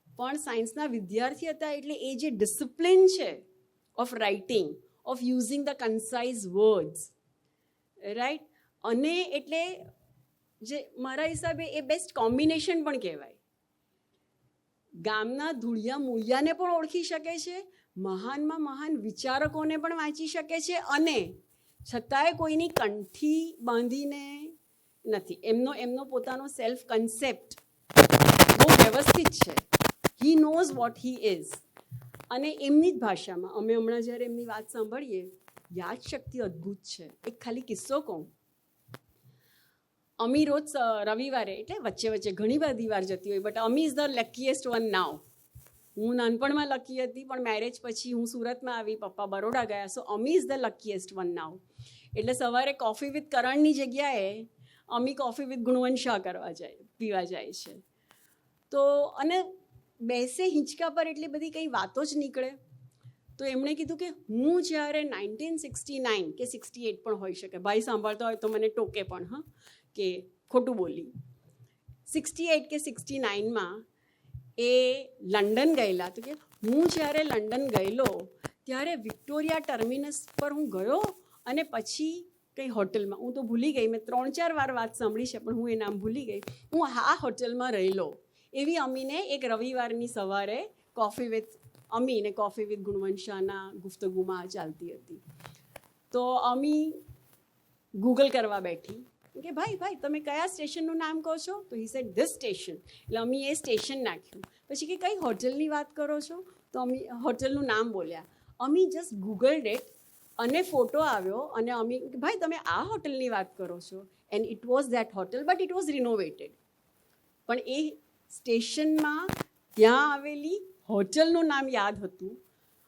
પણ સાયન્સના વિદ્યાર્થી હતા એટલે એ જે ડિસિપ્લિન છે of writing, of using the concise words, right, અને એટલે જે મારા હિસાબે એ બેસ્ટ કોમ્બિનેશન પણ કહેવાય. ગામના ધૂળિયા મૂળિયાને પણ ઓળખી શકે છે, મહાનમાં મહાન વિચારકોને પણ વાંચી શકે છે, અને છતાંય કોઈની કંઠી બાંધીને નથી. એમનો પોતાનો સેલ્ફ કન્સેપ્ટ બહુ વ્યવસ્થિત છે. He knows what he is. અને એમની જ ભાષામાં અમે હમણાં જ્યારે એમની વાત સાંભળીએ, યાદશક્તિ અદ્ભુત છે. એક ખાલી કિસ્સો કહું. અમી રોજ રવિવારે, એટલે વચ્ચે વચ્ચે ઘણી બધી વાર જતી હોય, but Ami is the luckiest one now. હું નાનપણમાં લકી હતી, પણ મેરેજ પછી હું સુરતમાં આવી, પપ્પા બરોડા ગયા, સો અમી ઇઝ ધ લકીએસ્ટ વન નાવ. એટલે સવારે કોફી વિથ કરણની જગ્યાએ અમી કોફી વિથ ગુણવંત શાહ પીવા જાય છે. તો અને બેસે હિંચકા પર એટલી બધી કંઈ વાતો જ નીકળે. તો એમણે કીધું કે હું જ્યારે 1969 કે 68 પણ હોઈ શકે, ભાઈ સાંભળતા હોય તો મને ટોકે પણ, હા, કે ખોટું બોલી, 68 કે 69માં એ લંડન ગયેલા. તો કે હું જ્યારે લંડન ગયેલો ત્યારે વિક્ટોરિયા ટર્મિનસ પર હું ગયો, અને પછી કંઈ હોટલમાં, હું તો ભૂલી ગઈ, મેં 3-4 વાર વાત સાંભળી છે પણ હું એ નામ ભૂલી ગઈ, હું આ હોટલમાં રહેલો. એવી અમીને એક રવિવારની સવારે કોફી વિથ અમી ને કોફી વિથ ગુણવંત શાહના ગુફ્તગુમાં ચાલતી હતી. તો અમી ગૂગલ કરવા બેઠી કે ભાઈ તમે કયા સ્ટેશનનું નામ કહો છો? તો હી સેડ ધીસ સ્ટેશન. એટલે અમી એ સ્ટેશન નાખ્યું. પછી કે કઈ હોટલની વાત કરો છો? તો અમી હોટલનું નામ બોલ્યા. અમી જસ્ટ ગૂગલ્ડ ઇટ, અને ફોટો આવ્યો, અને અમી ભાઈ તમે આ હોટલની વાત કરો છો? And it was that hotel, but it was renovated. પણ એ સ્ટેશનમાં ત્યાં આવેલી હોટલનું નામ યાદ હતું,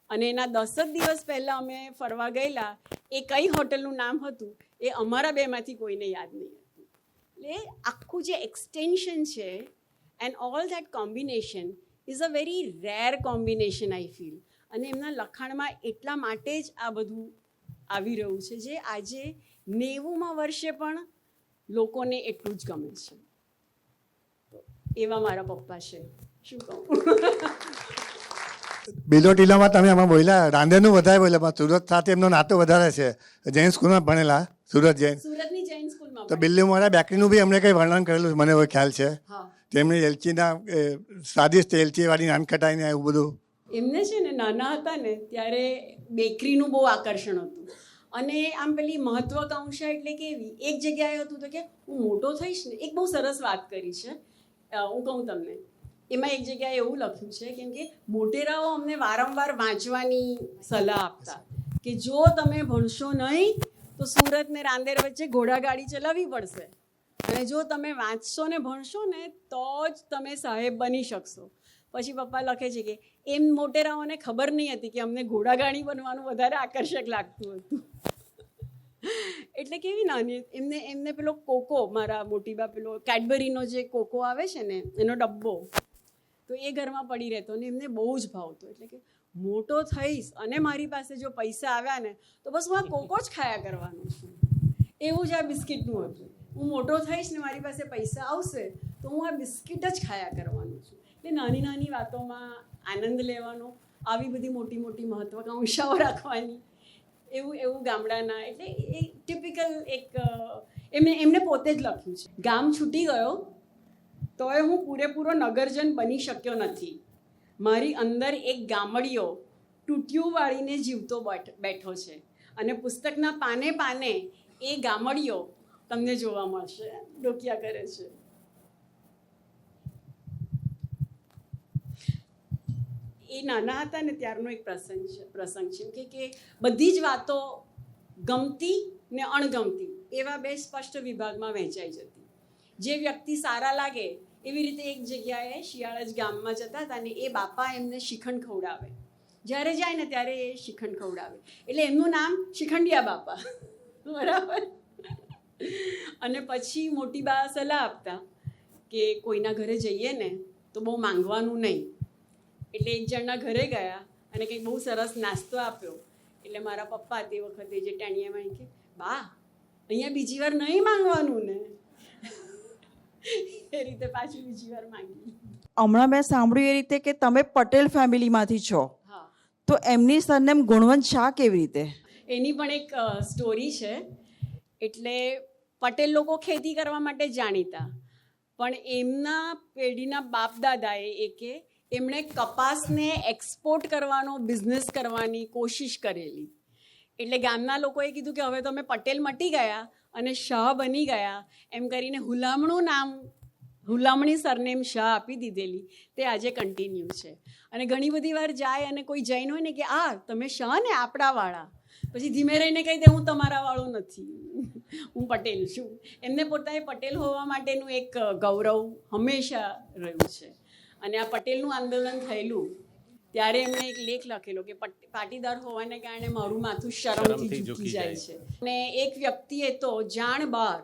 અને એના 10 જ દિવસ પહેલાં અમે ફરવા ગયેલા, એ કઈ હોટલનું નામ હતું એ અમારા બેમાંથી કોઈને યાદ નહીં હતું. એટલે આખું જે એક્સટેન્શન છે and all that combination is a very rare combination I feel. અને એમના લખાણમાં એટલા માટે જ આ બધું આવી રહ્યું છે, જે આજે 90મા વર્ષે પણ લોકોને એટલું જ ગમે છે. એવા મારા પપ્પા છે, શું કહું. બિલો ટીલામાં તમે આમાં બોલ્યા, રાંદેરનું વધારે બોલ્યા, પણ સુરત સાથે એમનો નાતો વધારે છે. જૈન સ્કૂલમાં ભણેલા, સુરત જૈન, સુરતની જૈન સ્કૂલમાં. તો બિલ્લીમોરા બેકરીનું બી એમણે કંઈ વર્ણન કરેલું મને એવો ખ્યાલ છે. હા, તેમની એલચીના સ્વાદિષ્ટ એલચીવાળી નાનખટાઈને એવું બધું. એમને છે ને નાના હતા ને ત્યારે બેકરીનું બહુ આકર્ષણ હતું. અને આમ પેલી મહત્વાકાંક્ષા એટલે કેવી, એક જગ્યાએ હતું તો કે હું મોટો થઈશ ને, એક બહુ સરસ વાત કરી છે, હું કહું તમને. એમાં એક જગ્યાએ એવું લખ્યું છે, કેમ કે મોટેરાઓ અમને વારંવાર વાંચવાની સલાહ આપતા કે જો તમે ભણશો નહીં તો સુરત ને રાંદેર વચ્ચે ઘોડાગાડી ચલાવવી પડશે, અને જો તમે વાંચશો ને ભણશો ને તો જ તમે સાહેબ બની શકશો. પછી પપ્પા લખે છે કે એમ મોટેરાઓને ખબર નહીં હતી કે અમને ઘોડાગાડી બનવાનું વધારે આકર્ષક લાગતું હતું. એટલે કેવી નાની એમને પેલો કોકો, મારા મોટીબા પેલો કેડબરીનો જે કોકો આવે છે ને એનો ડબ્બો, તો એ ઘરમાં પડી રહેતો ને એમને બહુ જ ભાવતો. એટલે કે મોટો થઈશ અને મારી પાસે જો પૈસા આવ્યા ને તો બસ હું આ કોકો જ ખાયા કરવાનું છું. એવું જ આ બિસ્કિટનું હતું. હું મોટો થઈશ ને મારી પાસે પૈસા આવશે તો હું આ બિસ્કિટ જ ખાયા કરવાનું છું. એટલે નાની નાની વાતોમાં આનંદ લેવાનો, આવી બધી મોટી મોટી મહત્વાકાંક્ષાઓ રાખવાની, એવું ગામડાના. એટલે એ ટિપિકલ એક એમને પોતે જ લખ્યું છે. ગામ છૂટી ગયો તોય હું પૂરેપૂરો નગરજન બની શક્યો નથી. મારી અંદર એક ગામડિયો તૂટિયું વાળીને જીવતો બેઠો છે, અને પુસ્તકના પાને પાને એ ગામડીઓ તમને જોવા મળશે, ડોકિયા કરે છે. એ નાના હતા ને ત્યારનો એક પ્રસંગ છે કે બધી જ વાતો ગમતી ને અણગમતી એવા બે સ્પષ્ટ વિભાગમાં વહેંચાઈ જતી. જે વ્યક્તિ સારા લાગે એવી રીતે એક જગ્યાએ શિયાળજ ગામમાં જતા હતા ને એ બાપા એમને શ્રીખંડ ખવડાવે. જ્યારે જાય ને ત્યારે એ શ્રીખંડ ખવડાવે, એટલે એમનું નામ શ્રીખંડિયા બાપા. બરાબર. અને પછી મોટી બા સલાહ આપતા કે કોઈના ઘરે જઈએ ને તો બહુ માંગવાનું નહીં. એટલે એક જણના ઘરે ગયા અને કંઈક બહુ સરસ નાસ્તો આપ્યો. એટલે મારા પપ્પા તે વખતે જે ટાણિયામાં કે બા અહીંયા બીજી વાર નહીં માંગવાનું ને. એ રીતે પાછું બીજી વાર માંગી. હમણાં મેં સાંભળ્યું એ રીતે કે તમે પટેલ ફેમિલીમાંથી છો, હા. તો એમની સરનેમ ગુણવંત શાહ કેવી રીતે? એની પણ એક સ્ટોરી છે. એટલે પટેલ લોકો ખેતી કરવા માટે જાણીતા, પણ એમના પેઢીના બાપ દાદાએ એકે એમણે કપાસને એક્સપોર્ટ કરવાનો બિઝનેસ કરવાની કોશિશ કરેલી. એટલે ગામના લોકોએ કીધું કે હવે તમે પટેલ મટી ગયા અને શાહ બની ગયા એમ કરીને હુલામણી સરનેમ શાહ આપી દીધેલી. તે આજે કન્ટિન્યુ છે. અને ઘણી બધી વાર જાય અને કોઈ જૈન હોય ને કે આ તમે શાહ ને આપણાવાળા, પછી ધીમે રહીને કહી દે હું તમારા વાળો નથી, હું પટેલ છું. એમને પોતાએ પટેલ હોવા માટેનું એક ગૌરવ હંમેશા રહ્યું છે. અને આ પટેલનું આંદોલન થયેલું ત્યારે એમણે એક લેખ લખેલો કે પાટીદાર હોવાને કારણે મારું માથું શરમથી ઝૂકી જાય છે. અને એક વ્યક્તિએ તો જાણ બહાર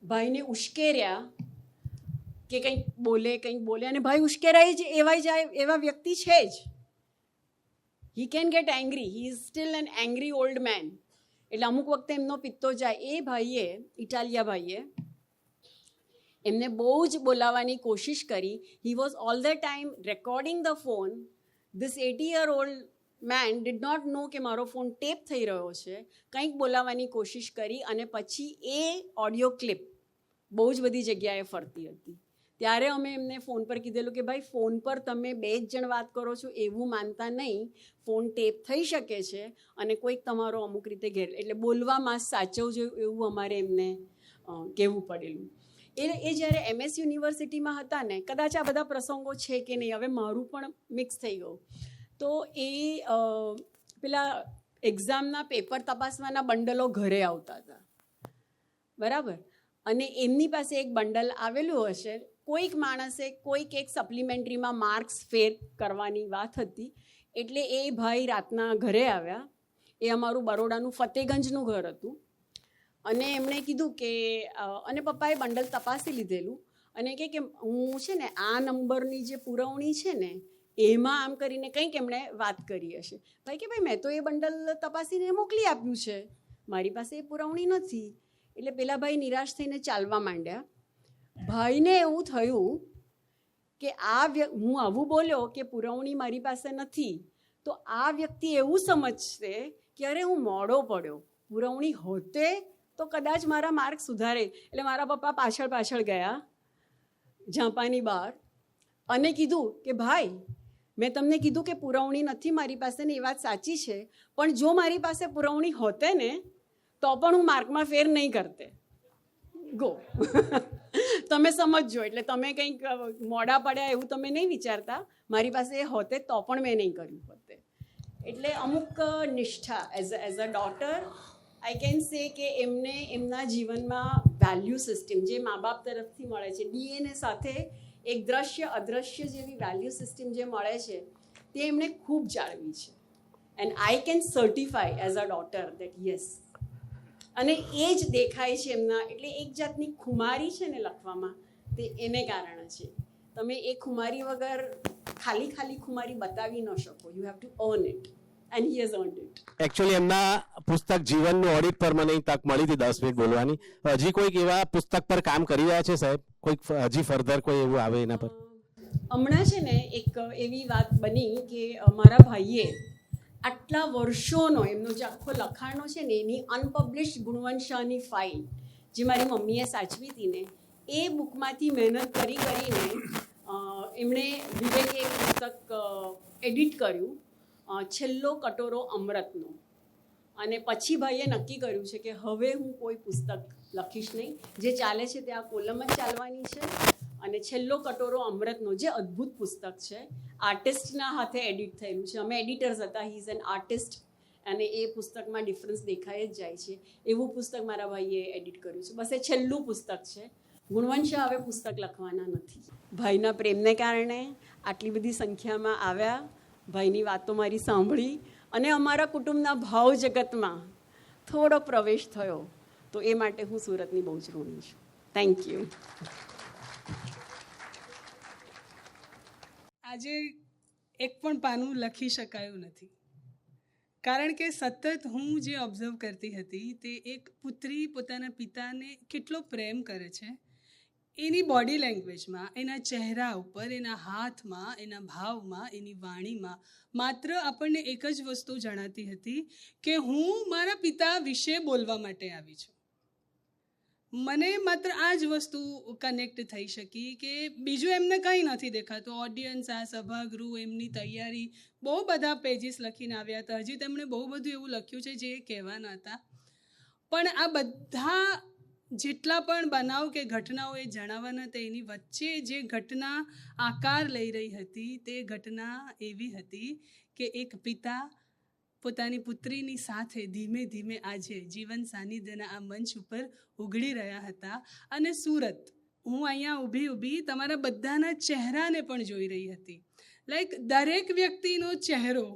ભાઈને ઉશ્કેર્યા કે કંઈક બોલે અને ભાઈ ઉશ્કેરાય જ એવા વ્યક્તિ છે જ. He can get angry, he is still an angry old man. એટલે અમુક વખતે એમનો પિત્તો જાય. એ ભાઈએ, ઇટાલિયા ભાઈએ, એમને બહુ જ બોલાવવાની કોશિશ કરી. He was all the time recording the phone. This 80-year-old man did not know કે મારો ફોન ટેપ થઈ રહ્યો છે. કંઈક બોલાવવાની કોશિશ કરી અને પછી એ ઓડિયો ક્લિપ બહુ જ બધી જગ્યાએ ફરતી હતી. ત્યારે અમે એમને ફોન પર કીધેલું કે ભાઈ ફોન પર તમે 2 જ જણ વાત કરો છો એવું માનતા નહીં, ફોન ટેપ થઈ શકે છે અને કોઈક તમારો અમુક રીતે એટલે બોલવામાં સાચવજો એવું અમારે એમને કહેવું પડેલું. એ જ્યારે MS યુનિવર્સિટીમાં હતા ને, કદાચ આ બધા પ્રસંગો છે કે નહીં, હવે મારું પણ મિક્સ થઈ ગયું. તો એ પેલા એક્ઝામના પેપર તપાસવાના બંડલો ઘરે આવતા હતા, બરાબર. અને એમની પાસે એક બંડલ આવેલું હશે. કોઈક માણસે કોઈક એક સપ્લિમેન્ટરીમાં માર્ક્સ ફેર કરવાની વાત હતી. એટલે એ ભાઈ રાતના ઘરે આવ્યા. એ અમારું બરોડાનું ફતેગંજનું ઘર હતું. અને એમણે કીધું કે અને પપ્પાએ બંડલ તપાસી લીધેલું અને કે હું છે ને આ નંબરની જે પુરવણી છે ને એમાં આમ કરીને કંઈક એમણે વાત કરી હશે. ભાઈ કે ભાઈ મેં તો એ બંડલ તપાસીને મોકલી આપ્યું છે, મારી પાસે એ પુરવણી નથી. એટલે પેલા ભાઈ નિરાશ થઈને ચાલવા માંડ્યા. ભાઈને એવું થયું કે હું આવું બોલ્યો કે પુરવણી મારી પાસે નથી તો આ વ્યક્તિ એવું સમજશે કે અરે હું મોડો પડ્યો, પુરવણી હોતે તો કદાચ મારા માર્ક સુધારે. એટલે મારા પપ્પા પાછળ ગયા ઝાંપાની બહાર અને કીધું કે ભાઈ મેં તમને કીધું કે પુરવણી નથી મારી પાસે ને એ વાત સાચી છે, પણ જો મારી પાસે પુરવણી હોતે ને તો પણ હું માર્કમાં ફેર નહીં કરતે. ગો તમે સમજજો. એટલે તમે કંઈક મોડા પડ્યા એવું તમે નહીં વિચારતા, મારી પાસે એ હોતે તો પણ મેં નહીં કર્યું હોતે. એટલે અમુક નિષ્ઠા as a daughter I can say કે એમને એમના જીવનમાં વેલ્યુ સિસ્ટમ જે મા બાપ તરફથી મળે છે, DNA સાથે એક દ્રશ્ય અદ્રશ્ય જેવી વેલ્યુ સિસ્ટમ જે મળે છે તે એમણે ખૂબ જાળવી છે. And I can certify as a daughter that yes. અને એ જ દેખાય છે એમના. એટલે એક જાતની ખુમારી છે ને લખવામાં, તે એને કારણે છે. તમે એ ખુમારી વગર ખાલી ખુમારી બતાવી ન શકો. You have to earn it and he has earned it. Actually એમના પુસ્તક જીવનનું ઓડિટ પર મને તક મળી હતી 10 મિનિટ બોલવાની. હજી કોઈક એવા પુસ્તક પર કામ કરી રહ્યા છે સાહેબ? કોઈક હજી ફર્ધર કોઈ એવું આવે એના પર? હમણાં છે ને એક એવી વાત બની કે મારા ભાઈએ આટલા વર્ષોનો એમનો જે આખો લખાણો છે ને એની અનપબ્લિશ્ડ ગુણવંત શાહની ફાઇલ જે મારી મમ્મીએ સાચવી હતી ને એ બુકમાંથી મહેનત કરીને એમણે વિવેકે એક પુસ્તક એડિટ કર્યું, છેલ્લો કટોરો અમૃતનો. અને પછી ભાઈએ નક્કી કર્યું છે કે હવે હું કોઈ પુસ્તક લખીશ નહીં, જે ચાલે છે તે આ કોલમ જ ચાલવાની છે. અને છેલ્લો કટોરો અમૃતનો જે અદ્ભુત પુસ્તક છે, આર્ટિસ્ટના હાથે એડિટ થયેલું છે. અમે એડિટર્સ હતા, હી ઇઝ એન આર્ટિસ્ટ, અને એ પુસ્તકમાં ડિફરન્સ દેખાઈ જ જાય છે. એવું પુસ્તક મારા ભાઈએ એડિટ કર્યું છે. બસ એ છેલ્લું પુસ્તક છે. ગુણવંત શાહ હવે પુસ્તક લખવાના નથી. ભાઈના પ્રેમને કારણે આટલી બધી સંખ્યામાં આવ્યા, ભાઈની વાતો મારી સાંભળી અને અમારા કુટુંબના ભાવ જગતમાં થોડો પ્રવેશ થયો. તો એ માટે હું સુરતની બહુ જ ઋણી છું. Thank you. આજે એક પણ પાનું લખી શકાયું નથી, કારણ કે સતત હું જે ઓબ્ઝર્વ કરતી હતી તે એક પુત્રી પોતાના પિતાને કેટલો પ્રેમ કરે છે એની બોડી લેંગ્વેજમાં, એના ચહેરા ઉપર, એના હાથમાં, એના ભાવમાં, એની વાણીમાં માત્ર આપણને એક જ વસ્તુ જણાતી હતી કે હું મારા પિતા વિશે બોલવા માટે આવી છું. મને માત્ર આ જ વસ્તુ કનેક્ટ થઈ શકી કે બીજું એમને કંઈ નથી દેખાતું. ઓડિયન્સ, આ સભાગૃહ, એમની તૈયારી, બહુ બધા પેજીસ લખીને આવ્યા હતા. હજી તેમણે બહુ બધું એવું લખ્યું છે જે કહેવાના હતા. પણ આ બધા જેટલા પણ બનાવ કે ઘટનાઓ એ જણાવવાના હતા, એની વચ્ચે જે ઘટના આકાર લઈ રહી હતી તે ઘટના એવી હતી કે એક પિતા પોતાની પુત્રીની સાથે ધીમે ધીમે આજે જીવન સાનિધ્યના આ મંચ ઉપર ઉઘડી રહ્યા હતા. અને સુરત, હું અહીંયા ઊભી તમારા બધાના ચહેરાને પણ જોઈ રહી હતી. લાઈક દરેક વ્યક્તિનો ચહેરો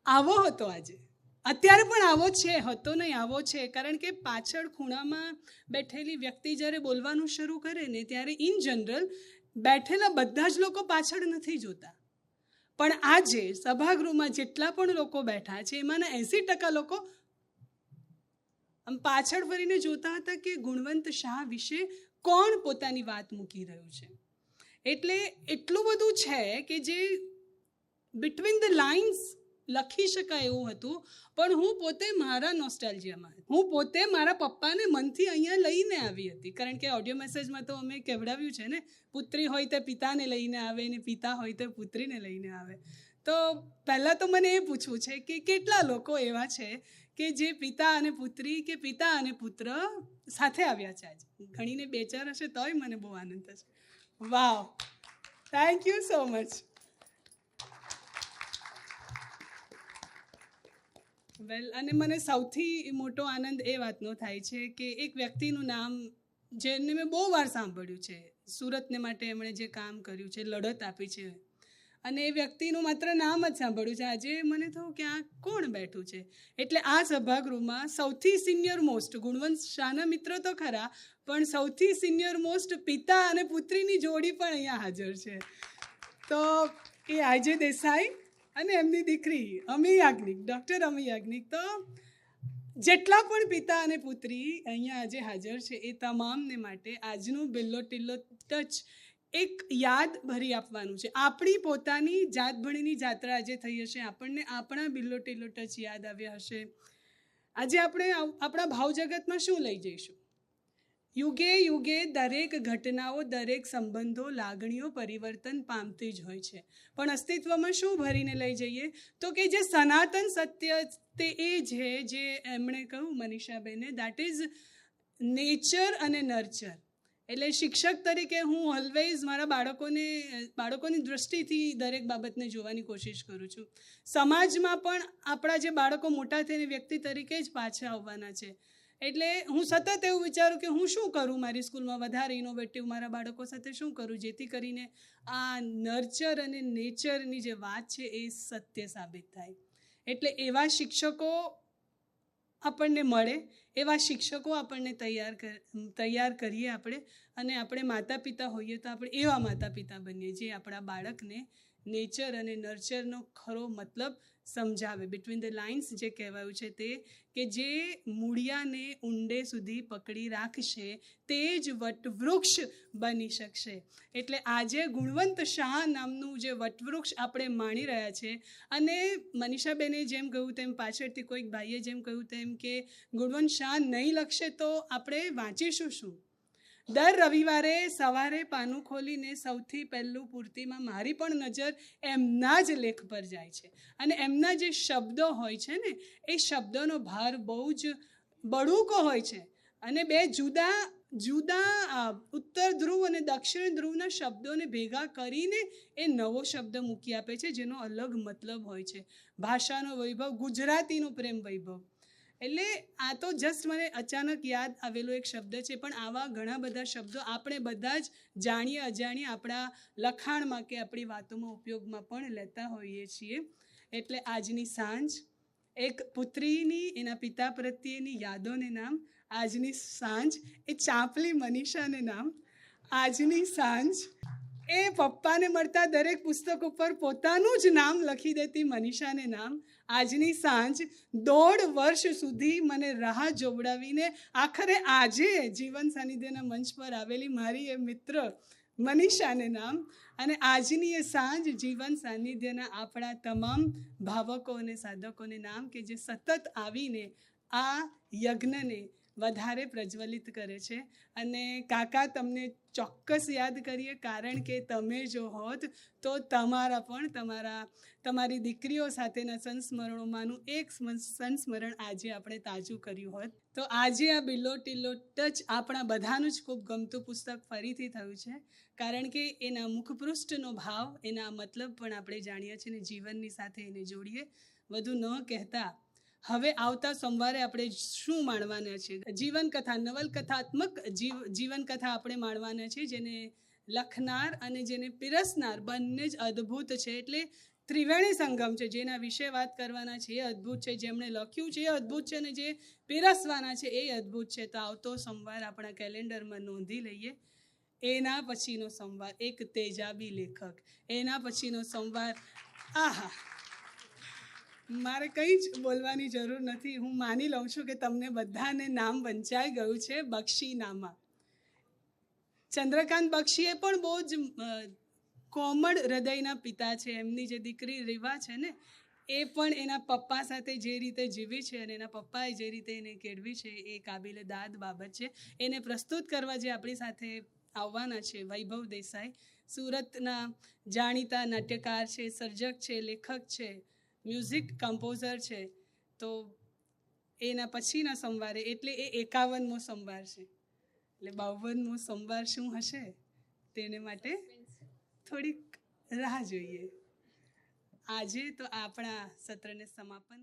આવો હતો આજે, અત્યારે પણ આવો છે, હતો નહીં, આવો છે. કારણ કે પાછળ ખૂણામાં બેઠેલી વ્યક્તિ જ્યારે બોલવાનું શરૂ કરે ને ત્યારે ઇન જનરલ બેઠેલા બધા જ લોકો પાછળ નથી જોતા, પણ આજે સભાગૃહમાં જેટલા પણ લોકો બેઠા છે એમાંના 80% લોકો આમ પાછળ ફરીને જોતા હતા કે ગુણવંત શાહ વિશે કોણ પોતાની વાત મૂકી રહ્યું છે. એટલે એટલું બધું છે કે જે બિટવીન ધ લાઇન્સ લખી શકાય એવું હતું. પણ હું પોતે મારા નોસ્ટાલ્જિયામાં હતી. હું પોતે મારા પપ્પાને મનથી અહીંયા લઈને આવી હતી, કારણ કે ઓડિયો મેસેજમાં તો અમે કહેવડાવ્યું છે ને, પુત્રી હોય તો પિતાને લઈને આવે ને પિતા હોય તો પુત્રીને લઈને આવે. તો પહેલાં તો મને એ પૂછવું છે કે કેટલા લોકો એવા છે કે જે પિતા અને પુત્રી કે પિતા અને પુત્ર સાથે આવ્યા છે આજે. ઘણીને 2-4 હશે તોય મને બહુ આનંદ થશે. વાવ, થેન્ક યુ સો મચ. વેલ, અને મને સૌથી મોટો આનંદ એ વાતનો થાય છે કે એક વ્યક્તિનું નામ જેને મેં બહુ વાર સાંભળ્યું છે, સુરતને માટે એમણે જે કામ કર્યું છે, લડત આપી છે, અને એ વ્યક્તિનું માત્ર નામ જ સાંભળ્યું છે. આજે મને થયું કે આ કોણ બેઠું છે. એટલે આ સભાગૃહમાં સૌથી સિનિયર મોસ્ટ, ગુણવંત શાહના મિત્ર તો ખરા, પણ સૌથી સિનિયર મોસ્ટ પિતા અને પુત્રીની જોડી પણ અહીંયા હાજર છે. તો એ આજે દેસાઈ અને એમની દીકરી અમી યાજ્ઞિક, ડૉક્ટર અમી યાજ્ઞિક. તો જેટલા પણ પિતા અને પુત્રી અહીંયા આજે હાજર છે એ તમામને માટે આજનું બિલ્લો ટિલ્લો ટચ એક યાદ ભરી આપવાનું છે. આપણી પોતાની જાતભણીની જાત્રા આજે થઈ હશે, આપણને આપણા બિલ્લો ટિલ્લો ટચ યાદ આવ્યા હશે. આજે આપણે આપણા ભાવ જગતમાં શું લઈ જઈશું? યુગે યુગે દરેક ઘટનાઓ, દરેક સંબંધો, લાગણીઓ પરિવર્તન પામતી જ હોય છે, પણ અસ્તિત્વમાં શું ભરીને લઈ જઈએ? તો કે જે સનાતન સત્ય તે એ છે જે એમણે કહ્યું, મનીષાબેને, દેટ ઇઝ નેચર અને નર્ચર. એટલે શિક્ષક તરીકે હું ઓલવેઝ મારા બાળકોની દૃષ્ટિથી દરેક બાબતને જોવાની કોશિશ કરું છું. સમાજમાં પણ આપણા જે બાળકો મોટા થઈને વ્યક્તિ તરીકે જ પાછા આવવાના છે. એટલે હું સતત એવું વિચારું કે હું શું કરું મારી સ્કૂલમાં વધારે ઇનોવેટિવ, મારા બાળકો સાથે શું કરું જેથી કરીને આ નર્ચર અને નેચરની જે વાત છે એ સત્ય સાબિત થાય. એટલે એવા શિક્ષકો આપણને મળે, એવા શિક્ષકો આપણને તૈયાર કરીએ આપણે, અને આપણે માતા પિતા હોઈએ તો આપણે એવા માતા પિતા બનીએ જે આપણા બાળકને નેચર અને નર્ચરનો ખરો મતલબ સમજાવે. બિટવીન ધ લાઇન્સ જે કહેવાયું છે તે, કે જે મૂળિયાને ઊંડે સુધી પકડી રાખશે તે જ વટવૃક્ષ બની શકશે. એટલે આજે ગુણવંત શાહ નામનું જે વટવૃક્ષ આપણે માણી રહ્યા છે, અને મનીષાબેને જેમ કહ્યું તેમ, પાછળથી કોઈક ભાઈએ જેમ કહ્યું તેમ કે ગુણવંત શાહ નહીં લખશે તો આપણે વાંચીશું શું? દર રવિવારે સવારે પાનું ખોલીને સૌથી પહેલું પૂર્તિમાં મારી પણ નજર એમના જ લેખ પર જાય છે અને એમના જે શબ્દો હોય છે ને એ શબ્દોનો ભાર બહુ જ બળુકો હોય છે અને બે જુદા જુદા ઉત્તર ધ્રુવ અને દક્ષિણ ધ્રુવના શબ્દોને ભેગા કરીને એ નવો શબ્દ મૂકી આપે છે જેનો અલગ મતલબ હોય છે. ભાષાનો વૈભવ, ગુજરાતીનો પ્રેમ વૈભવ. એટલે આ તો જસ્ટ મને અચાનક યાદ આવેલો એક શબ્દ છે, પણ આવા ઘણા બધા શબ્દો આપણે બધા જ જાણીએ અજાણીએ આપણા લખાણમાં કે આપણી વાતોમાં ઉપયોગમાં પણ લેતા હોઈએ છીએ. એટલે આજની સાંજ એક પુત્રીની એના પિતા પ્રત્યેની યાદોને નામ, આજની સાંજ એ ચાંપલી મનીષાને નામ, આજની સાંજ એ પપ્પાને મળતા દરેક પુસ્તક ઉપર પોતાનું જ નામ લખી દેતી મનીષાને નામ, આજની સાંજ 1.5 વર્ષ સુધી મને રાહ જોવડાવીને આખરે આજે જીવન સાનિધ્યના મંચ પર આવેલી મારી એ મિત્ર મનીષાને નામ, અને આજની એ સાંજ જીવન સાનિધ્યના આપણા તમામ ભાવકો અને સાધકોને નામ કે જે સતત આવીને આ યજ્ઞને વધારે પ્રજ્વલિત કરે છે. અને કાકા તમને ચોક્કસ યાદ કરીએ, કારણ કે તમે જો હોત તો તમારી દીકરીઓ સાથેના સંસ્મરણોમાંનું એક સંસ્મરણ આજે આપણે તાજું કર્યું હોત. તો આજે આ બિલ્લો ટિલ્લો ટચ આપણા બધાનું જ ખૂબ ગમતું પુસ્તક ફરીથી થયું છે, કારણ કે એના મુખપૃષ્ઠનો ભાવ, એના મતલબ પણ આપણે જાણીએ છીએ અને જીવનની સાથે એને જોડીએ. વધુ ન કહેતા હવે આવતા સોમવારે આપણે શું માણવાના છે? જીવનકથા, નવલકથાત્મક જીવનકથા આપણે માણવાના છે, જેને લખનાર અને જેને પીરસનાર બંને જ અદ્ભુત છે. એટલે ત્રિવેણી સંગમ છે. જેના વિશે વાત કરવાના છે એ અદ્ભુત છે, જેમણે લખ્યું છે એ અદ્ભુત છે, અને જે પીરસવાના છે એ અદ્ભુત છે. તો આવતો સોમવાર આપણા કેલેન્ડરમાં નોંધી લઈએ. એના પછીનો સોમવાર એક તેજાબી લેખક, એના પછીનો સોમવાર, આહા, મારે કંઈ જ બોલવાની જરૂર નથી. હું માની લઉં છું કે તમને બધાને નામ વંચાઈ ગયું છે. બક્ષીનામા. ચંદ્રકાંત બક્ષીએ પણ બહુ જ કોમળ હૃદયના પિતા છે. એમની જે દીકરી રીવા છે ને, એ પણ એના પપ્પા સાથે જે રીતે જીવી છે અને એના પપ્પાએ જે રીતે એને કેળવી છે એ કાબિલે દાદ બાબત છે. એને પ્રસ્તુત કરવા જે આપણી સાથે આવવાના છે વૈભવ દેસાઈ, સુરતના જાણીતા નાટ્યકાર છે, સર્જક છે, લેખક છે, મ્યુઝિક કમ્પોઝર છે. તો એના પછીના સોમવારે એટલે એ 51મો સોમવાર છે. એટલે 52મો સોમવાર શું હશે તેને માટે થોડીક રાહ જોઈએ. આજે તો આપણા સત્રને સમાપન